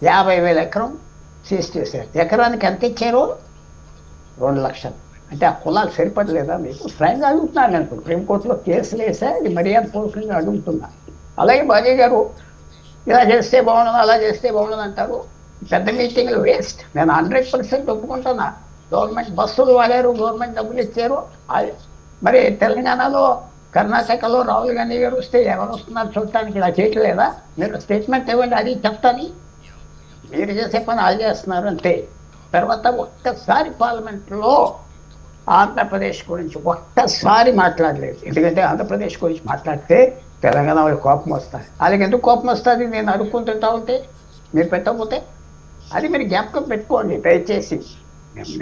50,000 ఎకరం సీజ్ చేశారు. ఎకరానికి ఎంత ఇచ్చారు? 2 లక్షలు. అంటే ఆ కులాలు సరిపడలేదా మీకు? ఫ్రాంక్గా అడుగుతున్నాను నేను. సుప్రీంకోర్టులో కేసులు వేసా, ఇది మర్యాద పూర్వకంగా అడుగుతున్నా. అలాగే బాజీ గారు ఇలా చేస్తే బాగుండదు, అలా చేస్తే బాగుండదు అంటారు. పెద్ద మీటింగ్లు వేస్ట్. నేను 100% ఒప్పుకుంటున్నా. గవర్నమెంట్ బస్సులు వాడారు, గవర్నమెంట్ డబ్బులు ఇచ్చారు. మరి తెలంగాణలో, కర్ణాటకలో రాహుల్ గాంధీ గారు వస్తే ఎవరు వస్తున్నారు చూడటానికి? ఇలా చేయట్లేదా? మీరు స్టేట్మెంట్ ఇవ్వండి, అది చెప్తాను. మీరు చేసే పని వాళ్ళు చేస్తున్నారు అంతే. తర్వాత ఒక్కసారి పార్లమెంట్లో ఆంధ్రప్రదేశ్ గురించి ఒక్కసారి మాట్లాడలేదు. ఎందుకంటే ఆంధ్రప్రదేశ్ గురించి మాట్లాడితే తెలంగాణ వాళ్ళకి కోపం వస్తుంది. వాళ్ళకి ఎందుకు కోపం వస్తుంది? నేను అడుక్కుంటుంటా ఉంటే, మీరు పెట్టకపోతే. అది మీరు జ్ఞాపకం పెట్టుకోండి దయచేసి.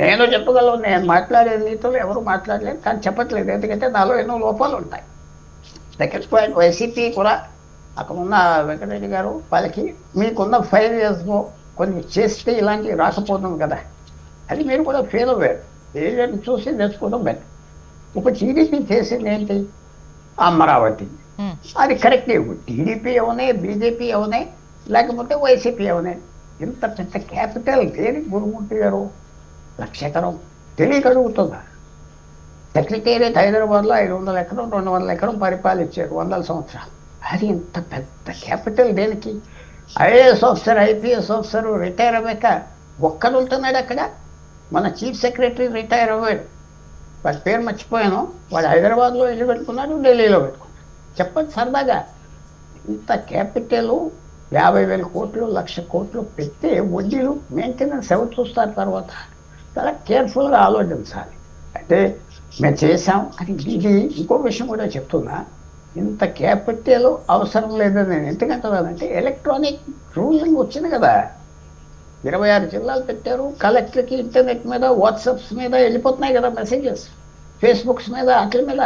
నేను చెప్పగలను, నేను మాట్లాడే నీతులు ఎవరు మాట్లాడలేదు, కానీ చెప్పట్లేదు. ఎందుకంటే నాలో ఎన్నో లోపాలు ఉంటాయి. సెకండ్ పాయింట్, వైసీపీ కూడా అక్కడ ఉన్న వెంకటరెడ్డి గారు వాళ్ళకి మీకున్న 5 yearsలో కొన్ని చేస్తే ఇలాంటివి రాకపోతుంది కదా, అది మీరు కూడా ఫెయిల్ అవ్వారు. ఏదైనా చూసి తెచ్చుకోవడం బెటర్. ఇప్పుడు టీడీపీ చేసింది ఏంటి? అమరావతి. అది కరెక్ట్. టీడీపీ అవునే, బీజేపీ అవునే, లేకపోతే వైసీపీ అవునే. ఇంత పెద్ద క్యాపిటల్ దేనికి గురుమూర్తి గారు? 1,00,000 ఎకరం తెలియక అడుగుతుందా? సెక్రటేరియట్ హైదరాబాద్లో 500 ఎకరం, 200 ఎకరం పరిపాలించారు 100 సంవత్సరాలు. అది ఇంత పెద్ద క్యాపిటల్ దేనికి? IAS officer, IPS officer retire అవ్వాక ఒక్కడు ఉంటున్నాడు అక్కడ. మన చీఫ్ సెక్రటరీ రిటైర్ అవ్వాడు, వాడి పేరు మర్చిపోయాను. వాడు హైదరాబాద్లో ఇల్లు పెట్టుకున్నాడు, ఢిల్లీలో పెట్టుకున్నాడు. చెప్పండి సరదాగా. ఇంత క్యాపిటల్ 50,000 కోట్లు, 1,00,000 కోట్లు పెడితే వడ్డీలు, మెయింటెనెన్స్ ఎవరు చూస్తారు? తర్వాత చాలా కేర్ఫుల్గా ఆలోచించాలి. అంటే మేము చేసాం అని. ఇది ఇంకో విషయం కూడా చెప్తున్నా, ఇంత క్యాపిటల్ అవసరం లేదని నేను ఎందుకంటున్నానంటే, ఎలక్ట్రానిక్ రూలింగ్ వచ్చింది కదా. 26 జిల్లాలు పెట్టారు. కలెక్టర్కి ఇంటర్నెట్ మీద, వాట్సాప్స్ మీద వెళ్ళిపోతున్నాయి కదా మెసేజెస్, ఫేస్బుక్స్ మీద, వాటి మీద.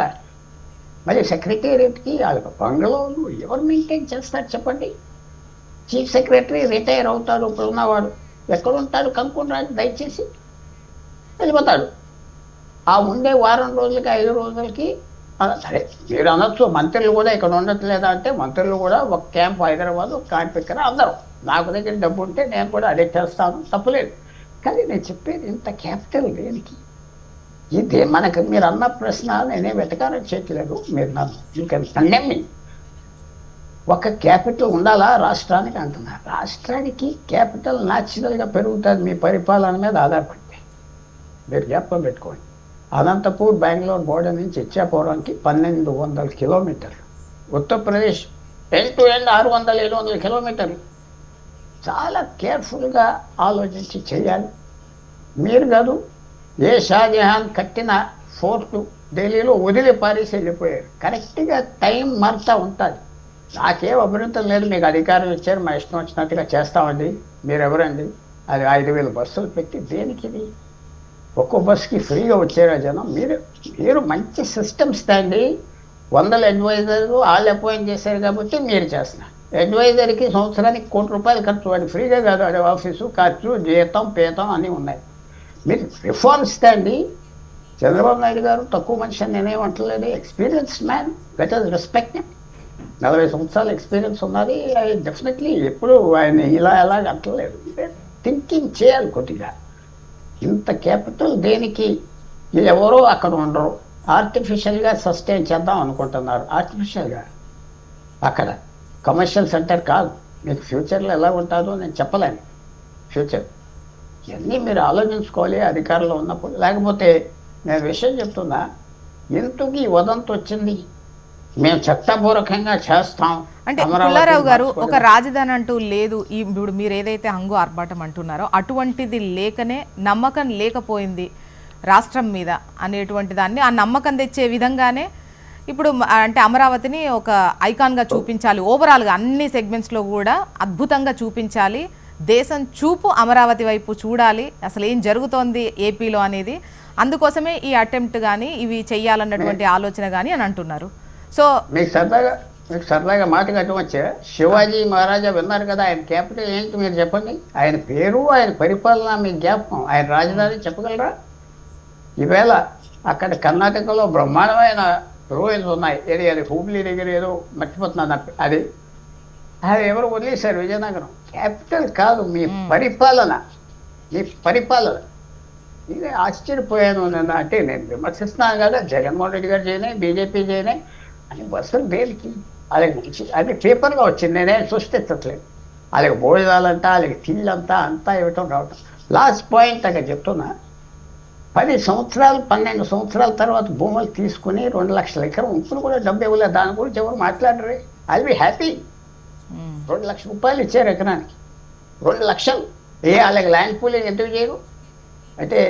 మరి సెక్రటేరియట్కి వాళ్ళకి బంగ్లాలు ఎవరు మెయింటైన్ చేస్తారు చెప్పండి? చీఫ్ సెక్రటరీ రిటైర్ అవుతాడు, ఇప్పుడు ఉన్నవాడు ఎక్కడ ఉంటాడు కనుక్కుంటాడు, దయచేసి వెళ్ళిపోతాడు. ఆ ఉండే వారం రోజులకి, 5 రోజులకి సరే మీరు అనొచ్చు మంత్రులు కూడా ఇక్కడ ఉండట్లేదా అంటే, మంత్రులు కూడా ఒక క్యాంప్ హైదరాబాద్, ఒక క్యాంప్ ఇక్కడ, అందరూ. నాకు దగ్గర డబ్బు ఉంటే నేను కూడా అదే చేస్తాను, తప్పులేదు. కానీ నేను చెప్పేది ఇంత క్యాపిటల్ దేనికి? ఇది మనకు మీరు అన్న ప్రశ్న నేనే వెతకాలని చేయట్లేదు. మీరు నన్ను యూ కెన్ కండెమ్ మీ. ఒక క్యాపిటల్ ఉండాలా రాష్ట్రానికి అంటున్నారు. రాష్ట్రానికి క్యాపిటల్ న్యాచురల్గా పెరుగుతుంది మీ పరిపాలన మీద ఆధారపడితే. మీరు జ్ఞాపకం పెట్టుకోండి, అనంతపూర్ బెంగళూరు బోర్డర్ నుంచి ఇచ్చాపురానికి 1200 కిలోమీటర్లు, ఉత్తరప్రదేశ్ ఎండ్ టు ఎండ్ 600-700 కిలోమీటర్లు. చాలా కేర్ఫుల్గా ఆలోచించి చేయాలి. మీరు కాదు, ఏ షాజహాన్ కట్టిన ఫోర్టు ఢిల్లీలో వదిలి పారేసి వెళ్ళిపోయారు. కరెక్ట్గా టైం మారుతూ ఉంటుంది. నాకేం అభివృద్ధి లేదు, మీకు అధికారం ఇచ్చారు, మా ఇష్టం వచ్చినట్టుగా చేస్తామండి. మీరు ఎవరండి? అది 5,000 బస్సులు పెట్టి దేనికి? ఇది ఒక్కో బస్సుకి ఫ్రీగా వచ్చారా జనం? మీరు మంచి సిస్టమ్స్ తండి. 100 అడ్వైజర్లు వాళ్ళు అపాయింట్ చేశారు కాబట్టి మీరు చేస్తున్నారు. అడ్వైజర్కి సంవత్సరానికి ₹1,00,00,000 ఖర్చు. వాడి ఫ్రీగా కాదు, వాడి ఆఫీసు ఖర్చు, జీతం, పీతం అన్నీ ఉన్నాయి. మీరు రిఫార్మ్స్ తండి. చంద్రబాబు నాయుడు గారు తక్కువ మనిషి అని నేనేమంటలేదు. Experience man, let us respect him. 40 సంవత్సరాల ఎక్స్పీరియన్స్ ఉన్నది. డెఫినెట్లీ ఎప్పుడు ఆయన అలాగ అంటలేదు. థింకింగ్ చేయాలి కొద్దిగా. ఇంత క్యాపిటల్ దేనికి? ఎవరో అక్కడ ఉండరు, ఆర్టిఫిషియల్గా సస్టైన్ చేద్దాం అనుకుంటున్నారు. ఆర్టిఫిషియల్గా అక్కడ కమర్షియల్ సెంటర్ కాదు. మీకు ఫ్యూచర్లో ఎలా ఉంటుందో నేను చెప్పలేను. ఫ్యూచర్ ఇవన్నీ మీరు ఆలోచించుకోవాలి అధికారంలో ఉన్నప్పుడు. లేకపోతే నేను విషయం చెప్తున్నా, ఎందుకు ఈ వదంతి వచ్చింది? మేము చట్టపూర్వకంగా చేస్తాం అంటే పుల్లారావు గారు, ఒక రాజధాని అంటూ లేదు. ఇప్పుడు మీరు ఏదైతే హంగు ఆర్భాటం అంటున్నారో అటువంటిది లేకనే నమ్మకం లేకపోయింది రాష్ట్రం మీద అనేటువంటి దాన్ని, ఆ నమ్మకం తెచ్చే విధంగానే ఇప్పుడు అంటే అమరావతిని ఒక ఐకాన్గా చూపించాలి. ఓవరాల్గా అన్ని సెగ్మెంట్స్లో కూడా అద్భుతంగా చూపించాలి. దేశం చూపు అమరావతి వైపు చూడాలి, అసలు ఏం జరుగుతోంది ఏపీలో అనేది. అందుకోసమే ఈ అటెంప్ట్ కానీ ఇవి చెయ్యాలన్నటువంటి ఆలోచన కానీ అని అంటున్నారు. సో మీకు సరదాగా మాట కట్టవచ్చా? శివాజీ మహారాజా విన్నారు కదా, ఆయన క్యాపిటల్ ఏంటి మీరు చెప్పండి. ఆయన పేరు, ఆయన పరిపాలన మీ జ్ఞాపకం. ఆయన రాజధాని చెప్పగలరా? ఈవేళ అక్కడ కర్ణాటకలో బ్రహ్మాండమైన రూయిన్స్ ఉన్నాయి. అది హూబ్లీ దగ్గర ఏదో మర్చిపోతున్నాను. అది ఎవరు వదిలేశారు? విజయనగరం. క్యాపిటల్ కాదు, మీ పరిపాలన. ఇదే ఆశ్చర్యపోయాను నేను. అంటే నేను విమర్శిస్తున్నాను కదా, జగన్మోహన్ రెడ్డి గారు చేయనే, బీజేపీ చేయనే అని బస్సులు దేనికి? అలాగే మంచి అది పేపర్గా వచ్చింది, నేనేం సృష్టించట్లేదు. అలాగే భోజనాలంతా, అలాగే తిళ్ళంతా అంతా ఇవ్వటం రావటం. లాస్ట్ పాయింట్ అక్కడ చెప్తున్నా, 10 సంవత్సరాలు 12 సంవత్సరాల తర్వాత భూములు తీసుకుని 2 లక్షల ఎకరం ఇప్పుడు కూడా డబ్బు ఇవ్వలేదు. దాని గురించి ఎవరు మాట్లాడరు. I be happy. 2 లక్షల రూపాయలు ఇచ్చారు ఎకరానికి. 2 లక్షలు. అలాగే ల్యాండ్ పూలింగ్ ఎందుకు చేయరు? అంటే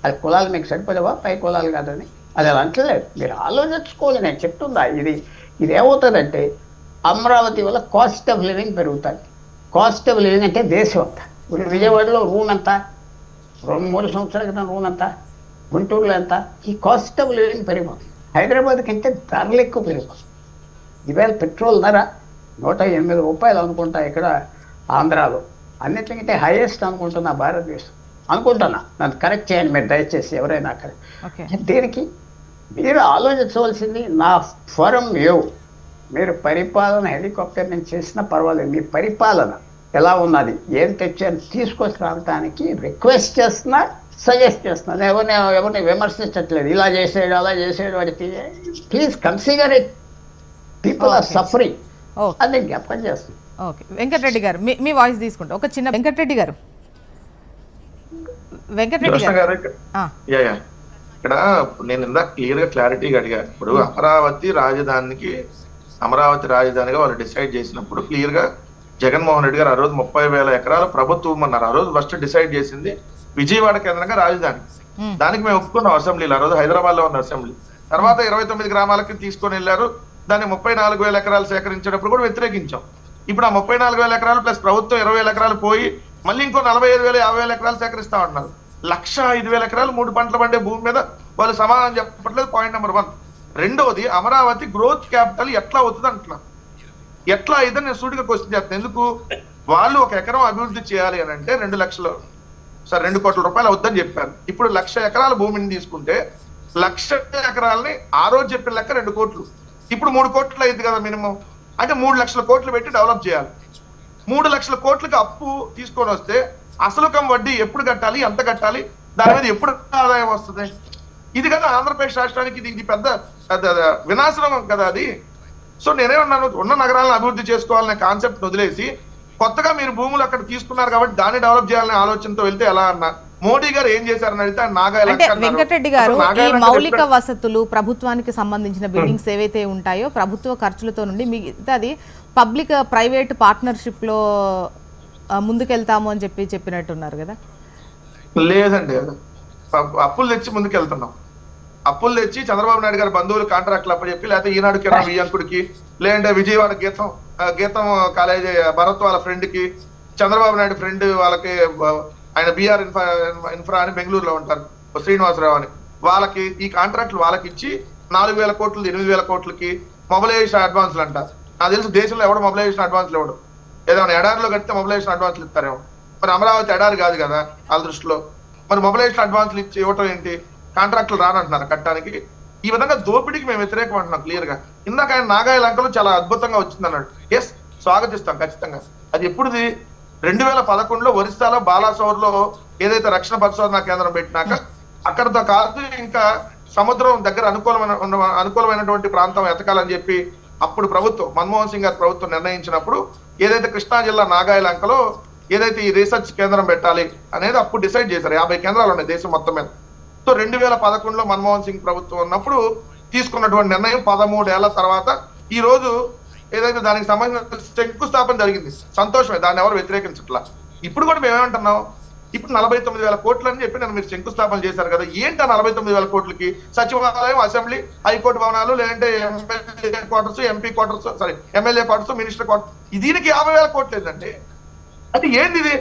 అది కులాలు మీకు సరిపోలేవా? పై కులాలు కాదని అది అలా అంటలేదు. మీరు ఆలోచించుకోవాలి. నేను చెప్తుందా, ఇది ఏమవుతుందంటే అమరావతి వల్ల కాస్ట్ ఆఫ్ లివింగ్ పెరుగుతుంది. కాస్ట్ ఆఫ్ లివింగ్ అంటే దేశం అంతా. ఇప్పుడు విజయవాడలో రూమ్ ఎంత? 2-3 సంవత్సరాల క్రితం రూమ్ ఎంత? గుంటూరులో ఎంత? ఈ కాస్ట్ ఆఫ్ లివింగ్ పెరిగిపోతుంది. హైదరాబాద్ కంటే ధరలు ఎక్కువ పెరిగిపోతుంది. ఈవేళ పెట్రోల్ ధర ₹108 అనుకుంటా ఇక్కడ ఆంధ్రాలో. అన్నిటికంటే హైయెస్ట్ అనుకుంటున్నా భారతదేశం. అనుకుంటున్నా, నన్ను కరెక్ట్ చేయండి మీరు దయచేసి ఎవరైనా అక్కడ. దీనికి మీరు ఆలోచించవలసింది నా ఫరం మీరు పరిపాలన హెలికాప్టర్ నుంచి చేసినా పర్వాలేదు. మీ పరిపాలన ఎలా ఉన్నది, ఏం తెచ్చారు తీసుకొచ్చి రావడానికి రిక్వెస్ట్ చేస్తున్నా, సజెస్ట్ చేస్తున్నా. ఎవరిని విమర్శించట్లేదు. ఇలా చేసాడు, అలా చేసాడు, వాడికి please consider it. People are suffering. అది జ్ఞాపకం చేస్తుంది. ఓకే, వెంకటరెడ్డి గారు మీ వాయిస్ తీసుకుంటా. ఒక చిన్న వెంకటరెడ్డి గారు ఇక్కడ నేను ఇందాక క్లియర్ గా క్లారిటీగా అడిగా. ఇప్పుడు అమరావతి రాజధానిగా వాళ్ళు డిసైడ్ చేసినప్పుడు క్లియర్ గా జగన్మోహన్ రెడ్డి గారు ఆ రోజు 30,000 ఎకరాలు ప్రభుత్వం అన్నారు. ఆ రోజు ఫస్ట్ డిసైడ్ చేసింది విజయవాడ కేంద్రంగా రాజధాని. దానికి మేము ఒప్పుకున్నాం అసెంబ్లీలో. ఆ రోజు హైదరాబాద్ లో ఉన్న అసెంబ్లీ. తర్వాత 29 గ్రామాలకి తీసుకొని వెళ్ళారు. దాన్ని 34,000 ఎకరాలు సేకరించేటప్పుడు కూడా వ్యతిరేకించాం. ఇప్పుడు ఆ 34,000 ఎకరాలు ప్లస్ ప్రభుత్వం 20,000 ఎకరాలు పోయి మళ్ళీ ఇంకో 45,000, 50,000 ఎకరాలు సేకరిస్తా ఉంటున్నారు. 1,05,000 ఎకరాలు 3 పంటలు పండే భూమి మీద వాళ్ళు సమాధానం చెప్పట్లేదు. Point number 1. రెండోది, అమరావతి గ్రోత్ క్యాపిటల్ ఎట్లా అవుతుంది అంటున్నారు. ఎట్లా అయితే నేను సూటిగా క్వశ్చన్ చేస్తాను. ఎందుకు? వాళ్ళు ఒక ఎకరం అభివృద్ధి చేయాలి అని అంటే 2 కోట్ల రూపాయలు అవుద్దని చెప్పారు. ఇప్పుడు 1,00,000 ఎకరాల భూమిని తీసుకుంటే 1,00,000 ఎకరాలని ఆ రోజు చెప్పిన లెక్క 2 కోట్లు. ఇప్పుడు 3 కోట్లు అయింది కదా మినిమం. అంటే 3 లక్షల కోట్లు పెట్టి డెవలప్ చేయాలి. 3 లక్షల కోట్లకి అప్పు తీసుకొని వస్తే అసలుకం వడ్డీ ఎప్పుడు కట్టాలి, ఎంత కట్టాలి, దాని మీద ఎప్పుడు ఆదాయం వస్తుంది? ఇది కదా ఆంధ్రప్రదేశ్ రాష్ట్రానికి ఇది పెద్ద వినాశనం కదా. అది సో నేనేమన్నాను, ఉన్న నగరాలను అభివృద్ధి చేసుకోవాలనే కాన్సెప్ట్ వదిలేసి కొత్తగా మీరు భూములు అక్కడ తీసుకున్నారు కాబట్టి దాన్ని డెవలప్ చేయాలనే ఆలోచనతో వెళ్తే ఎలా అన్నా. మోడీ గారు ఏం చేశారని అడిగితే ఆయన నాగాయలు అంటే అన్నారు. వెంకటరెడ్డి గారు అసలు ఈ నాగాయలు అంటే మౌలిక ఎప్పుడు- వసతులు ప్రభుత్వానికి సంబంధించిన బిల్డింగ్స్ ఏవైతే ఉంటాయో ప్రభుత్వ ఖర్చులతో నుండి మిగతాది పబ్లిక్ ప్రైవేట్ పార్ట్నర్షిప్ లో ముందుకెళ్తాము అని చెప్పినట్టున్నారు కదా. లేదండి, అప్పులు తెచ్చి ముందుకు వెళ్తున్నాం. అప్పులు తెచ్చి చంద్రబాబు నాయుడు గారి బంధువులు కాంట్రాక్ట్లు అప్పచెప్పి, లేకపోతే ఈనాడు కిరణ్ వియ్యంకుడికి, లేదంటే విజయవాడ గీతం కాలేజీ భరత్ వాళ్ళ ఫ్రెండ్ కి, చంద్రబాబు నాయుడు ఫ్రెండ్ వాళ్ళకి, ఆయన బీఆర్ ఇన్ఫ్రా అని బెంగళూరులో ఉంటారు శ్రీనివాసరావు అని, వాళ్ళకి ఈ కాంట్రాక్ట్లు వాళ్ళకి ఇచ్చి 4,000 కోట్లు 8,000 కోట్లకి మొబిలైజేషన్ అడ్వాన్స్లు అంట. నాకు తెలుసు దేశంలో ఎవడు మొబిలైజేషన్ అడ్వాన్స్లు ఎవడు, ఏదైనా ఎడారిలో కడితే మొబిలైజేషన్ అడ్వాన్స్లు ఇస్తారేమో. మరి అమరావతి ఎడారి కాదు కదా వాళ్ళ దృష్టిలో. మరి మొబిలైజేషన్ అడ్వాన్స్లు ఇచ్చి ఇవ్వటం ఏంటి? కాంట్రాక్టులు రానంటున్నారు కట్టడానికి. ఈ విధంగా దోపిడీకి మేము వ్యతిరేకం అంటున్నాం క్లియర్ గా. ఇందాక ఆయన నాగాయల అంకలు చాలా అద్భుతంగా వచ్చింది అన్నాడు. ఎస్, స్వాగతిస్తాం ఖచ్చితంగా. అది ఎప్పుడుది? 2011లో ఒరిస్సాలో బాలాసోర్లో ఏదైతే రక్షణ పరిశోధనా కేంద్రం పెట్టినాక అక్కడతో కాదు ఇంకా సముద్రం దగ్గర అనుకూలమైనటువంటి ప్రాంతం ఎతకాలని చెప్పి అప్పుడు ప్రభుత్వం, మన్మోహన్ సింగ్ గారి ప్రభుత్వం నిర్ణయించినప్పుడు ఏదైతే కృష్ణా జిల్లా నాగాయలంకలో ఏదైతే ఈ రీసెర్చ్ కేంద్రం పెట్టాలి అనేది అప్పుడు డిసైడ్ చేశారు. 50 కేంద్రాలు ఉన్నాయి దేశం మొత్తం మీద. సో 2011లో మన్మోహన్ సింగ్ ప్రభుత్వం ఉన్నప్పుడు తీసుకున్నటువంటి నిర్ణయం 13 ఏళ్ల తర్వాత ఈ రోజు ఏదైతే దానికి సంబంధించిన శంకుస్థాపన జరిగింది. సంతోషమే, దాన్ని ఎవరు వ్యతిరేకించట్లా. ఇప్పుడు కూడా మేమేమంటున్నాం, ఇప్పుడు 49,000 కోట్లు అని చెప్పి నేను మీరు శంకుస్థాపన చేశారు కదా, ఏంటి 49,000 కోట్లకి? సచివాలయం, అసెంబ్లీ, హైకోర్టు భవనాలు, లేదంటే MLA quarters, MP quarters, sorry MLA quarters, minister quarters, దీనికి 50,000 కోట్లు ఏంటండి? అది ఏంది ఇది?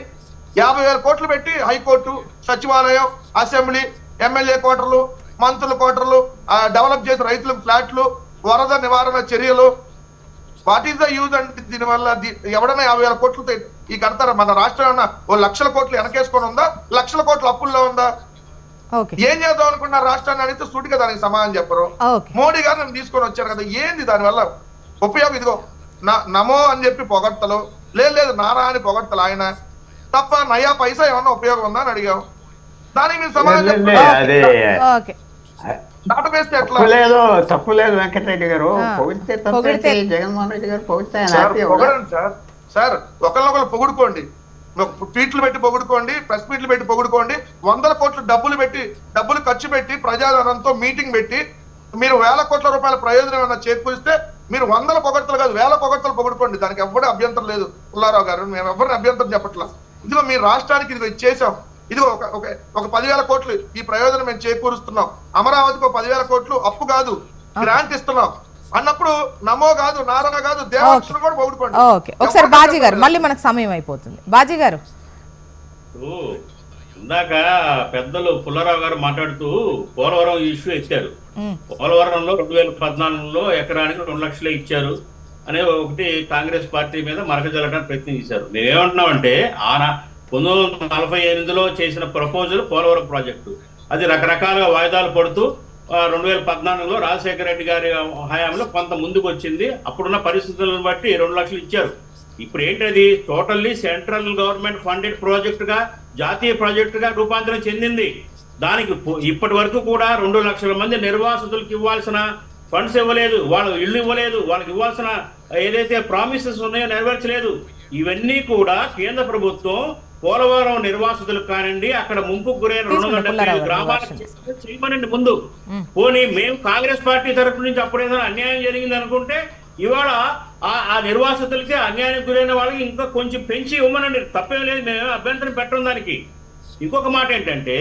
50,000 కోట్లు పెట్టి హైకోర్టు, సచివాలయం, అసెంబ్లీ, ఎమ్మెల్యే క్వార్టర్లు, మంత్రుల క్వార్టర్లు, డెవలప్ చేసిన రైతులకు ఫ్లాట్లు, వరద నివారణ చర్యలు, వాట్ ఈస్ ద యూజ్? అంటే దీనివల్ల ఎవడన్నా 50,000 కోట్లతో ఈ కడతారా? మన రాష్ట్రం ఏమన్నా 1,00,000 కోట్లు వెనకేసుకొని ఉందా? 1,00,000 కోట్ల అప్పుల్లో ఉందా? ఏం చేద్దాం అనుకున్నారు రాష్ట్రాన్ని అడిగితే సూటిగా దానికి సమాధానం చెప్పరు. మోడీ గారు నన్ను తీసుకొని వచ్చారు కదా, ఏంది దానివల్ల ఉపయోగం? ఇదిగో నమో అని చెప్పి పొగడ్తలు, లేదు నారా అని పొగడ్తలు, ఆయన తప్ప నయా పైసా ఏమన్నా ఉపయోగం ఉందా అని అడిగాం. దానికి మీరు సమాధానం దాటవేస్తే ఎట్లా? తప్పులేదు వెంకటరెడ్డి గారు. పొగిడితే తప్పైతే జగన్మోహన్ రెడ్డి గారు పొగిడితే పొగడండి సార్ ఒకరినొకరు పొగుడుకోండి, ట్వీట్లు పెట్టి పొగుడుకోండి, ప్రెస్ మీట్లు పెట్టి పొగుడుకోండి, 100 కోట్లు డబ్బులు ఖర్చు పెట్టి ప్రజాధనంతో మీటింగ్ పెట్టి మీరు 1,000 కోట్ల రూపాయల ప్రయోజనం ఏమైనా చేకూరిస్తే మీరు 100 పొగడ్తలు కాదు 1,000 పొగడ్తలు పొగుడుకోండి. దానికి ఎవరి అభ్యంతరం లేదు. పుల్లారావు గారు, మేము ఎవరిని అభ్యంతరం చెప్పట్లా. ఇదిగో మీ రాష్ట్రానికి ఇదిగో ఇచ్చేసాం, ఇదిగో ఒక 10,000 కోట్లు ఈ ప్రయోజనం మేము చేకూరుస్తున్నాం, అమరావతికి 10,000 కోట్లు అప్పు కాదు గ్రాంట్ ఇస్తున్నాం అన్నప్పుడు నమో కాదు, నారా కాదు, దేవాక్షను కూడా పొగుడుకోండి. ఒకసారి బాజీ గారు, మళ్ళీ మనకు సమయం అయిపోతుంది. బాజీ గారు, ఇందాక పెద్దలు పుల్లారావు గారు మాట్లాడుతూ పోలవరం ఇష్యూ ఎత్తారు. పోలవరంలో 2014లో ఎకరానికి 2 లక్షలే ఇచ్చారు అనే ఒకటి కాంగ్రెస్ పార్టీ మీద మరకజల్లడానికి ప్రయత్నం చేశారు. మేమేమంటున్నామంటే 1948లో చేసిన ప్రపోజల్ పోలవరం ప్రాజెక్టు, అది రకరకాలుగా వాయిదాలు పడుతూ 2014లో రాజశేఖర రెడ్డి గారి హయాంలో కొంత ముందుకు వచ్చింది. అప్పుడున్న పరిస్థితులను బట్టి 2 లక్షలు ఇచ్చారు. ఇప్పుడు ఏంటది? టోటల్లీ సెంట్రల్ గవర్నమెంట్ ఫండెడ్ ప్రాజెక్టుగా, జాతీయ ప్రాజెక్టుగా రూపాంతరం చెందింది. దానికి ఇప్పటి వరకు కూడా 2 లక్షల మంది నిర్వాసితులకు ఇవ్వాల్సిన ఫండ్స్ ఇవ్వలేదు, వాళ్ళ ఇళ్ళు ఇవ్వలేదు, వాళ్ళకి ఇవ్వాల్సిన ఏదైతే ప్రామిసెస్ ఉన్నాయో నెరవేర్చలేదు. ఇవన్నీ కూడా కేంద్ర ప్రభుత్వం పోలవరం నిర్వాసితులకు కానివ్వండి, అక్కడ ముంపుకు గురైన 275 గ్రామాలకు చేయమనండి ముందు. పోనీ మేము కాంగ్రెస్ పార్టీ తరఫు నుంచి అప్పుడు ఏదైనా అన్యాయం జరిగింది అనుకుంటే ఇవాళ ఆ నిర్వాసితులకి అన్యాయానికి గురైన వాళ్ళకి ఇంకా కొంచెం పెంచి ఇవ్వమనండి, తప్పేం లేదు, మేము అభ్యంతరం పెట్టడం దానికి. ఇంకొక మాట ఏంటంటే,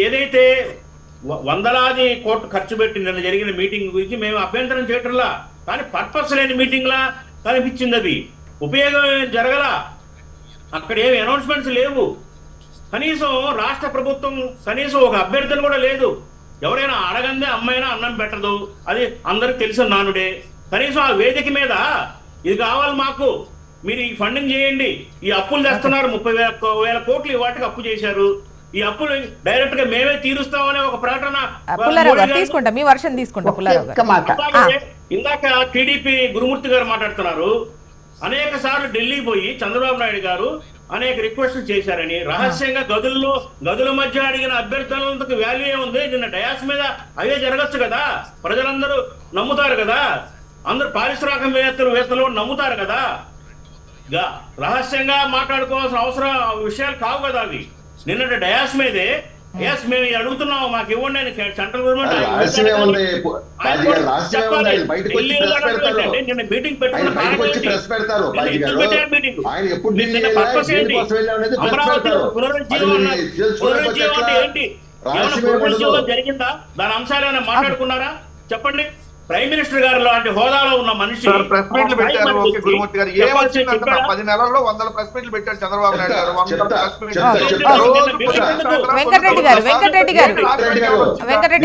ఏదైతే వందలాది కోట్లు ఖర్చు పెట్టి నిన్న జరిగిన మీటింగ్ గురించి మేము అభ్యంతరం చేయటంలా, కానీ పర్పస్ లేని మీటింగ్లా కనిపించింది. అది ఉపయోగం జరగల, అక్కడ ఏమి అనౌన్స్మెంట్స్ లేవు. కనీసం రాష్ట్ర ప్రభుత్వం కనీసం ఒక అభ్యర్థన కూడా లేదు. ఎవరైనా అడగందే అమ్మైనా అన్నం పెట్టదు, అది అందరికి తెలిసిన నానుడే. కనీసం ఆ వేదిక మీద ఇది కావాలి మాకు, మీరు ఈ ఫండింగ్ చేయండి, ఈ అప్పులు తెస్తున్నారు, 30,000 కోట్లు వాటికి అప్పు చేశారు, ఈ అప్పులు డైరెక్ట్ గా మేమే తీరుస్తామనే ఒక ప్రకటన. ఇందాక టీడీపీ గురుమూర్తి గారు మాట్లాడుతున్నారు, అనేక సార్లు ఢిల్లీ పోయి చంద్రబాబు నాయుడు గారు అనేక రిక్వెస్ట్లు చేశారని, రహస్యంగా గదుల మధ్య అడిగిన అభ్యర్థనలకు వాల్యూ ఏముంది? నిన్న డయాస్ మీద అవే జరగచ్చు కదా, ప్రజలందరూ నమ్ముతారు కదా. అందరు పారిశ్రామికవేత్తలు నమ్ముతారు కదా. రహస్యంగా మాట్లాడుకోవాల్సిన అవసరం విషయాలు కావు కదా అవి. నిన్నటి డయాస్ మీదే ఎస్ మేము అడుగుతున్నాము మాకు ఇవ్వండి అని సెంట్రల్ గవర్నమెంట్ నిన్న మీటింగ్ పెట్టుకున్న అమరావతిలో పునరుజ్జీవం అంటే ఏంటి? పునరుజ్జీవం జరిగిందా? దాని అంశాలు ఏమైనా మాట్లాడుకున్నారా చెప్పండి. ప్రైమ్ మినిస్టర్ గారు లాంటి హోదాలో ఉన్న మనిషి ప్రెస్ మీట్లు పెట్టారు. ఓకే గురుమూర్తి గారు, ఏమొచ్చిందంటే 10 నెలల్లో 100 ప్రెస్ మీట్లు పెట్టారు చంద్రబాబు నాయుడు గారు. వెంకటరెడ్డి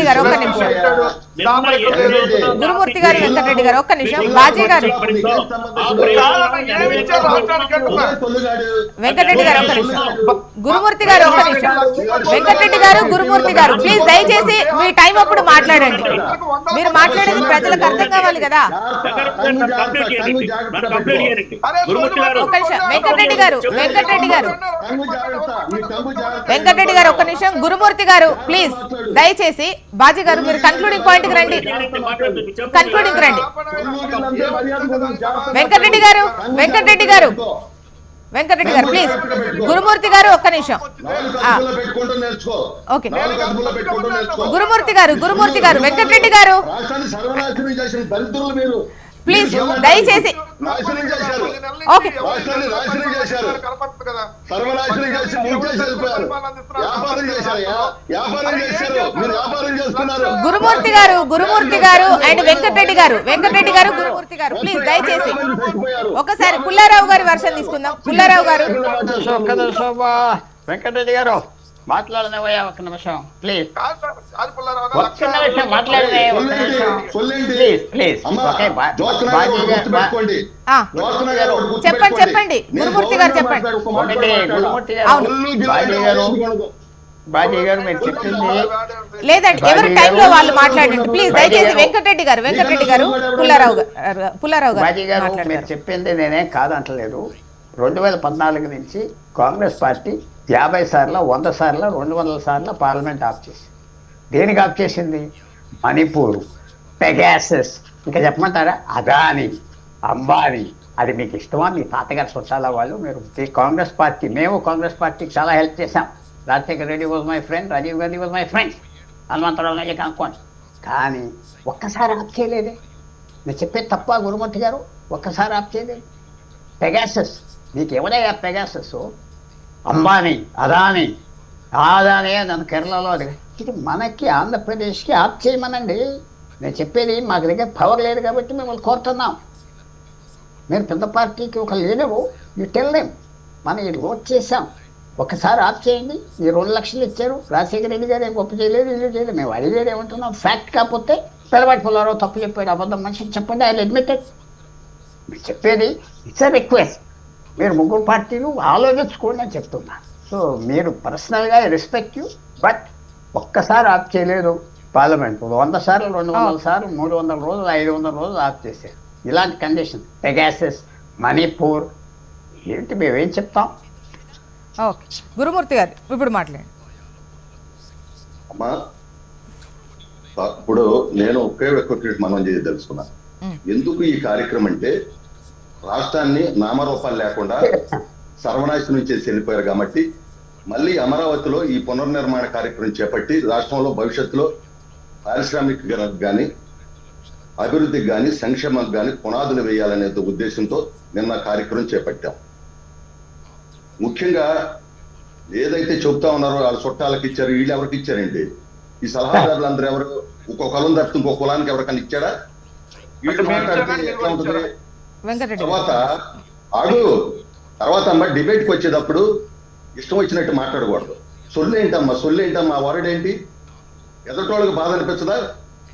గారు ఒక్క నిమిషం. గురుమూర్తి గారు, వెంకటరెడ్డి గారు ఒక్క నిమిషం. బాజీ గారు, వెంకటరెడ్డి గారు ఒక్క నిమిషం. గురుమూర్తి గారు ఒక్క నిమిషం. వెంకటరెడ్డి గారు, గురుమూర్తి గారు ప్లీజ్ దయచేసి మీ టైం అప్పుడు మాట్లాడండి. మీరు మాట్లాడేది ప్రజలకు అర్థం కావాలి కదా. వెంకటరెడ్డి గారు ఒక్క నిమిషం. గురుమూర్తి గారు ప్లీజ్ దయచేసి. బాజీ గారు మీరు కన్క్లూడింగ్ పాయింట్ కి రండి. వెంకటరెడ్డి గారు ప్లీజ్. గురుమూర్తి గారు ఒక్క నిమిషం. ఓకే గురుమూర్తి గారు వెంకటరెడ్డి గారు ప్లీజ్ దయచేసి. ఓకే గురుమూర్తి గారు అండ్ వెంకటరెడ్డి గారు గురుమూర్తి గారు ప్లీజ్ దయచేసి ఒకసారి పుల్లారావు గారి వర్షన్ తీసుకుందాం. పుల్లారావు గారు. వెంకటరెడ్డి గారు మాట్లాడనవయ్యా ఒక్క నిమిషం ప్లీజ్. ఒక్క నిమిషం మాట్లాడవే ప్లీజ్. చెప్పండి గురుమూర్తి గారు చెప్పండి. బాజీ గారు మీరు చెప్పింది లేదండి, ఎవరి టైంలో వాళ్ళు మాట్లాడండి ప్లీజ్ దయచేసి. వెంకటరెడ్డి గారు పుల్లారావు గారు. బాజీ గారు మీరు చెప్పింది నేనేం కాదంటలేదు. 2014 నుంచి కాంగ్రెస్ పార్టీ 50 సార్లు 100 సార్లు 200 సార్లు పార్లమెంట్ ఆఫ్ చేసింది. దేనికి ఆఫ్ చేసింది? మణిపూర్, పెగాసస్, ఇంకా చెప్పమంటారా అదాని, అంబానీ. అది మీకు ఇష్టమా? మీ తాతగారు చుట్టాల వాళ్ళు. మీరు కాంగ్రెస్ పార్టీ, మేము కాంగ్రెస్ పార్టీకి చాలా హెల్ప్ చేశాం. Rajasekhar Reddy was my friend, Rajiv Gandhi was my friend, Hanumantha Rao గారికి కనుక్కోండి. కానీ ఒక్కసారి ఆఫ్ చేయలేదే. నేను చెప్పేది తప్ప గురుమూర్తి గారు? ఒక్కసారి ఆఫ్ చేయలేదు. పెగాసస్ మీకు ఎవరయ్యా పెగాసస్? అంబానీ, అదానీ నన్ను కేరళలో అడిగా. ఇది మనకి ఆంధ్రప్రదేశ్కి ఆఫ్ చేయమనండి. నేను చెప్పేది మాకు దగ్గర పవర్ లేదు కాబట్టి మిమ్మల్ని కోరుతున్నాం. మీరు పెద్ద పార్టీకి ఒక లీడరు, యూ టెల్ దెమ్ మనం ఇది ఓట్ చేసాం, ఒకసారి ఆఫ్ చేయండి. ఈ 2 లక్షలు ఇచ్చారు, రాజశేఖర రెడ్డి గారు ఏం గొప్ప చేయలేదు, ఇల్లు చేయలేదు. మేము అడిగేది ఏమంటున్నాం? ఫ్యాక్ట్ కాకపోతే పెద్దపాటి పుల్లారావు తప్పు చెప్పాడు, అబద్ధం మనిషికి చెప్పండి, ఐ అడ్మిటెడ్. మీరు చెప్పేది ఇట్స్ అ రిక్వెస్ట్. మీరు 3 పార్టీలు ఆలోచించుకోండి అని చెప్తున్నారు. సో మీరు పర్సనల్గా రెస్పెక్ట్ యూ, బట్ ఒక్కసారి ఆఫ్ చేయలేదు పార్లమెంట్. 100 సార్లు 200 సార్లు 300 రోజులు 500 రోజులు ఆఫ్ చేశారు. ఇలాంటి కండిషన్ పెగాసస్, మణిపూర్ ఏంటి మేమేం చెప్తాం? ఓకే గురుమూర్తి గారు ఇప్పుడు మాట్లాడండి. అమ్మా ఇప్పుడు నేను ఒకే ఒక్క మనం చేసి తెలుసుకున్నా. ఎందుకు ఈ కార్యక్రమం అంటే రాష్ట్రాన్ని నామరూపాలు లేకుండా సర్వనాశనం చేసి వెళ్ళిపోయారు కాబట్టి మళ్ళీ అమరావతిలో ఈ పునర్నిర్మాణ కార్యక్రమం చేపట్టి రాష్ట్రంలో భవిష్యత్తులో పారిశ్రామిక కానీ అభివృద్ధికి కానీ సంక్షేమానికి కానీ పునాదులు వేయాలనే ఉద్దేశంతో నిన్న కార్యక్రమం చేపట్టాం. ముఖ్యంగా ఏదైతే చెబుతా ఉన్నారో వాళ్ళ చుట్టాలకు ఇచ్చారు, వీళ్ళు ఎవరికి ఇచ్చారండి? ఈ సలహాదారులు అందరూ ఎవరు? ఒక్కొక్క కులం తప్పితే ఇంకో కులానికి ఎవరికైనా ఇచ్చారా? వీళ్ళు మాట్లాడితే ఎట్లా ఉంటుంది? తర్వాత అమ్మ డిబేట్కి వచ్చేటప్పుడు ఇష్టం వచ్చినట్టు మాట్లాడకూడదు. సొల్లేంటమ్మా వరడేంటి? ఎదుటోళ్ళకి బాధ అనిపించదా?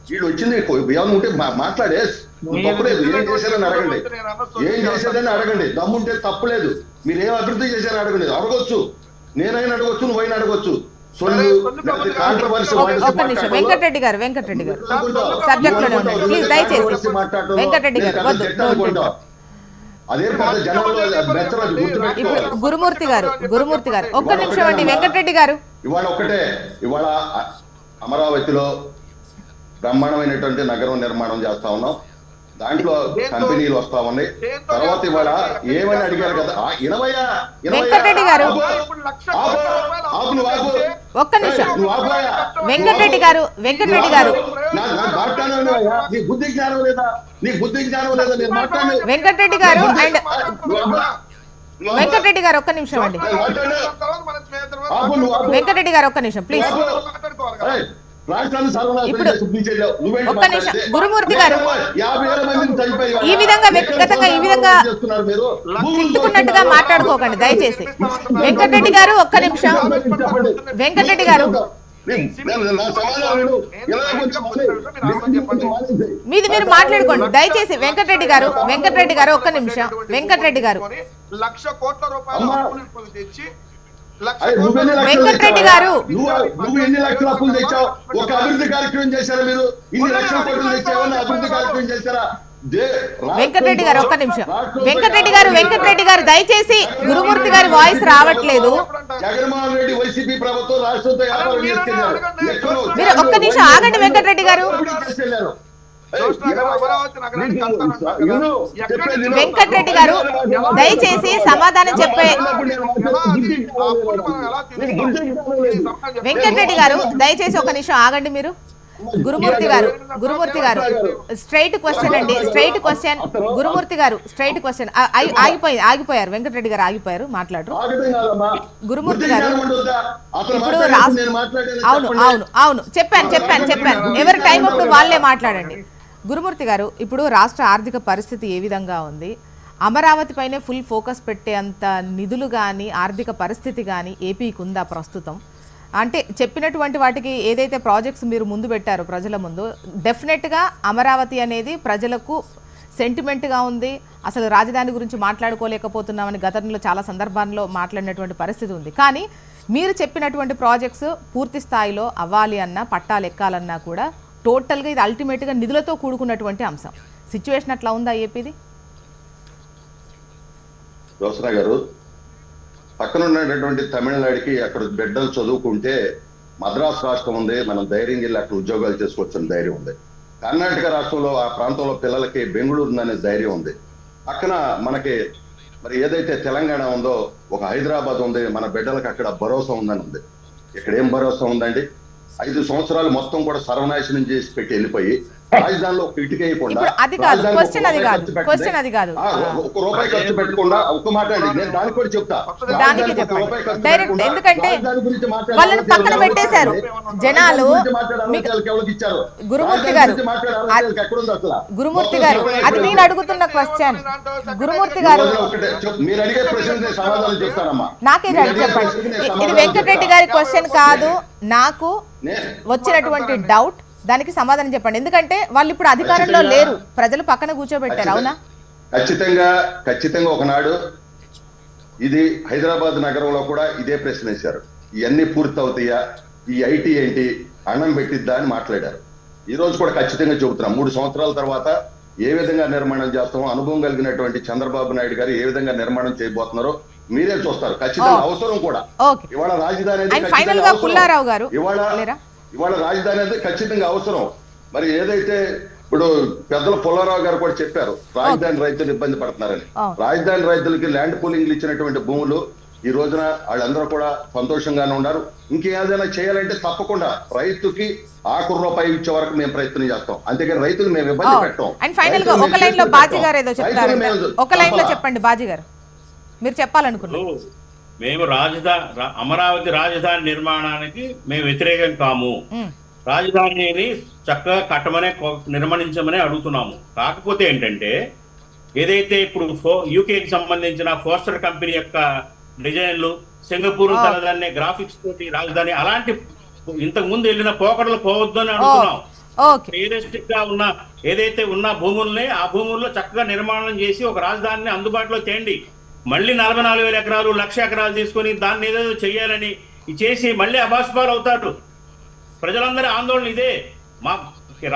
వీళ్ళు వచ్చింది ఏమైనా ఉంటే మాట్లాడే తప్పులేదు. ఏం చేశారని అడగండి, దమ్ముంటే తప్పులేదు. మీరు ఏం అభివృద్ధి చేశారని అడగండి, అడగొచ్చు, నేనైనా అడగొచ్చు, నువ్వైనా అడగొచ్చు. వెంకటరెడ్డి గారు సబ్జెక్ట్ లోనే ఉండండి ప్లీజ్ దయచేసి. వెంకటరెడ్డి గారు గురుమూర్తి గారు ఒక్క నిమిషం అండి. వెంకటరెడ్డి గారు ఇవాళ అమరావతిలో బ్రహ్మాండమైనటువంటి నగరం నిర్మాణం చేస్తా ఉన్నాం. దాంట్లో కంపెనీలు వస్తా ఉన్నాయి. తర్వాత ఇవాళ ఏమని అడిగారు కదా, ఇనవయ్యా వెంకటరెడ్డి గారు ఒక్క నిమిషం. వెంకటరెడ్డి గారు నీ బుద్ధి జ్ఞానం లేదా, నీ బుద్ధి జ్ఞానం లేదా, నేను మాట్లాడే వెంకటరెడ్డి గారు అండ్ వెంకటరెడ్డి గారు ఒక్క నిమిషం అండి. వెంకటరెడ్డి గారు ఒక్క నిమిషం ప్లీజ్. ఇప్పుడు ఒక్క నిమిషం గురుమూర్తి గారు ఈ విధంగా వ్యక్తిగతంగా ఈ విధంగా తిట్టుకున్నట్టుగా మాట్లాడుకోకండి దయచేసి. వెంకటరెడ్డి గారు ఒక్క నిమిషం. వెంకటరెడ్డి గారు మీది మీరు మాట్లాడుకోండి దయచేసి. వెంకటరెడ్డి గారు ఒక్క నిమిషం. వెంకటరెడ్డి గారు ₹1,00,000 కోట్ల తెచ్చి వెంకటరెడ్డి గారు నువ్వు ఎన్ని లక్షల అప్పులు తెచ్చావు? ఒక అభివృద్ధి కార్యక్రమం చేశారా మీరు? ఇన్ని లక్షల కోట్లు తెచ్చావని అభివృద్ధి కార్యక్రమం చేశారా? వెంకటరెడ్డి గారు ఒక్క నిమిషం. వెంకటరెడ్డి గారు దయచేసి గురుమూర్తి గారి వాయిస్ రావట్లేదు. జగన్మోహన్ రెడ్డి వైసీపీ ప్రభుత్వం రాష్ట్రంతో వ్యాపారం చేసుకెళ్లారు. మీరు ఒక్క నిమిషం ఆగండి వెంకటరెడ్డి గారు. వెంకటరెడ్డి గారు దయచేసి సమాధానం చెప్పే. వెంకటరెడ్డి గారు దయచేసి ఒక నిమిషం ఆగండి మీరు. గురుమూర్తి గారు స్ట్రైట్ క్వశ్చన్ అండి, స్ట్రైట్ క్వశ్చన్. గురుమూర్తి గారు స్ట్రైట్ క్వశ్చన్. ఆగిపోయారు వెంకటరెడ్డి గారు, ఆగిపోయారు మాట్లాడరు. గురుమూర్తి గారు ఇప్పుడు అవును చెప్పాను. ఎవరి టైం అప్పుడు వాళ్ళే మాట్లాడండి. గురుమూర్తి గారు ఇప్పుడు రాష్ట్ర ఆర్థిక పరిస్థితి ఏ విధంగా ఉంది? అమరావతి పైనే ఫుల్ ఫోకస్ పెట్టే అంత నిధులు కానీ ఆర్థిక పరిస్థితి కానీ ఏపీకి ఉందా ప్రస్తుతం? అంటే చెప్పినటువంటి వాటికి ఏదైతే ప్రాజెక్ట్స్ మీరు ముందు పెట్టారో ప్రజల ముందు, డెఫినెట్గా అమరావతి అనేది ప్రజలకు సెంటిమెంట్గా ఉంది. అసలు రాజధాని గురించి మాట్లాడుకోలేకపోతున్నామని గతంలో చాలా సందర్భాల్లో మాట్లాడినటువంటి పరిస్థితి ఉంది. కానీ మీరు చెప్పినటువంటి ప్రాజెక్ట్స్ పూర్తి స్థాయిలో అవ్వాలి అన్నా, పట్టాలు ఎక్కాలన్నా కూడా టోటల్గా ఇది అల్టిమేట్గా నిధులతో కూడుకున్నటువంటి అంశం. సిచ్యువేషన్ అట్లా ఉందా ఏపీది? జ్యోత్స్న గారు, పక్కన ఉన్నటువంటి తమిళనాడుకి అక్కడ బిడ్డలు చదువుకుంటే మద్రాసు రాష్ట్రం ఉంది, మనం ధైర్యం వెళ్ళి అక్కడ ఉద్యోగాలు చేసుకోవచ్చని ధైర్యం ఉంది. కర్ణాటక రాష్ట్రంలో ఆ ప్రాంతంలో పిల్లలకి బెంగళూరు ఉందనే ధైర్యం ఉంది. పక్కన మనకి మరి ఏదైతే తెలంగాణ ఉందో ఒక హైదరాబాద్ ఉంది, మన బిడ్డలకు అక్కడ భరోసా ఉందని ఉంది. ఇక్కడ ఏం భరోసా ఉందండి? 5 సంవత్సరాలు మొత్తం కూడా సర్వనాశనం చేసి పెట్టి వెళ్ళిపోయి రాజధానిలో ఇటుకేయకుండా ఒక రూపాయి ఖర్చు పెట్టకుండా ఒక్క మాట అండి, నేను దానికి కూడా చెప్తా. ఎందుకంటే వాళ్ళని పక్కన పెట్టేశారు జనాలు. గురుమూర్తి గారు అది నేను అడుగుతున్న క్వశ్చన్. గురుమూర్తి గారు మీరు అడిగే ప్రశ్న సమాధానం చెప్తానమ్మా. నాకేది చెప్పండి, ఇది వెంకటరెడ్డి గారి క్వశ్చన్ కాదు, నాకు వచ్చినటువంటి డౌట్. దానికి సమాధానం చెప్పండి. ఎందుకంటే వాళ్ళు ఇప్పుడు అధికారంలో లేరు, ప్రజలు పక్కన కూర్చోబెట్టారు. అవునా? ఖచ్చితంగా ఒకనాడు ఇది హైదరాబాద్ నగరంలో కూడా ఇదే ప్రశ్న వేశారు. ఇవన్నీ పూర్తి అవుతాయా, ఈ ఐటీ ఏంటి, అన్నం పెట్టిద్దా అని మాట్లాడారు. ఈ రోజు కూడా ఖచ్చితంగా చెబుతున్నాం, 3 సంవత్సరాల తర్వాత ఏ విధంగా నిర్మాణం చేస్తామో, అనుభవం కలిగినటువంటి చంద్రబాబు నాయుడు గారు ఏ విధంగా నిర్మాణం చేయబోతున్నారో మీరే చూస్తారు. ఖచ్చితంగా అవసరం కూడా. ఇవాళ రాజధాని ఇవాళ రాజధాని అయితే ఖచ్చితంగా అవసరం. మరి ఏదైతే ఇప్పుడు పెద్దల పుల్లారావు గారు కూడా చెప్పారు, రాజధాని రైతులు ఇబ్బంది పడుతున్నారని. రాజధాని రైతులకి ల్యాండ్ పూలింగ్లు ఇచ్చినటువంటి భూములు ఈ రోజున వాళ్ళందరూ కూడా సంతోషంగానే ఉన్నారు. ఇంకేదైనా చేయాలంటే తప్పకుండా రైతుకి ఆఖరు రూపాయి ఇచ్చే వరకు మేము ప్రయత్నం చేస్తాం. అంతేగాని రైతులు మేము ఇబ్బంది పెట్టాం. చెప్పండి బాజీ గారు, మీరు చెప్పాలనుకున్నారు. మేము అమరావతి రాజధాని నిర్మాణానికి మేము వ్యతిరేకం కాము. రాజధానిని చక్కగా కట్టమనే నిర్మించమని అడుగుతున్నాము. కాకపోతే ఏంటంటే ఏదైతే ఇప్పుడు యూకేకి సంబంధించిన ఫోస్టర్ కంపెనీ యొక్క డిజైన్లు, సింగపూర్ తనదాన్ని గ్రాఫిక్స్ తోటి రాజధాని, అలాంటి ఇంతకు ముందు వెళ్ళిన పోకడలు పోవద్దు అని అడుగుతున్నాం. రియలిస్టిక్ గా ఉన్న ఏదైతే ఉన్న భూముల్ని ఆ భూముల్లో చక్కగా నిర్మాణం చేసి ఒక రాజధానిని అందుబాటులో తేండి. మళ్ళీ 44,000 ఎకరాలు 1,00,000 ఎకరాలు తీసుకొని దాన్ని ఏదేదో చెయ్యాలని చేసి మళ్ళీ అబాస్పాలు అవుతాడు. ప్రజలందరి ఆందోళన ఇదే. మా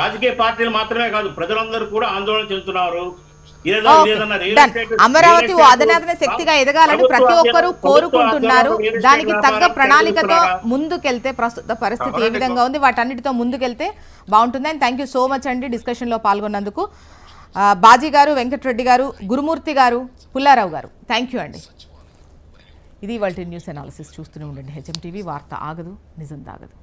రాజకీయ పార్టీలు మాత్రమే కాదు, ప్రజలందరూ కూడా ఆందోళన చెందుతున్నారు. అమరావతి అధునాతన శక్తిగా ఎదగాలని ప్రతి ఒక్కరూ కోరుకుంటున్నారు. దానికి తగ్గ ప్రణాళికతో ముందుకెళ్తే ప్రస్తుత పరిస్థితి ఏ విధంగా ఉంది, వాటన్నిటితో ముందుకెళ్తే బాగుంటుంది. And thank you so much అండి డిస్కషన్ లో పాల్గొన్నందుకు. బాజీ గారు, వెంకటరెడ్డి గారు, గురుమూర్తి గారు, పుల్లారావు గారు, థ్యాంక్ యూ అండి. ఇది ఇవాల్టి న్యూస్ అనాలిసిస్. చూస్తూనే ఉండండి హెచ్ఎం టీవీ. వార్త ఆగదు, నిజం దాగదు.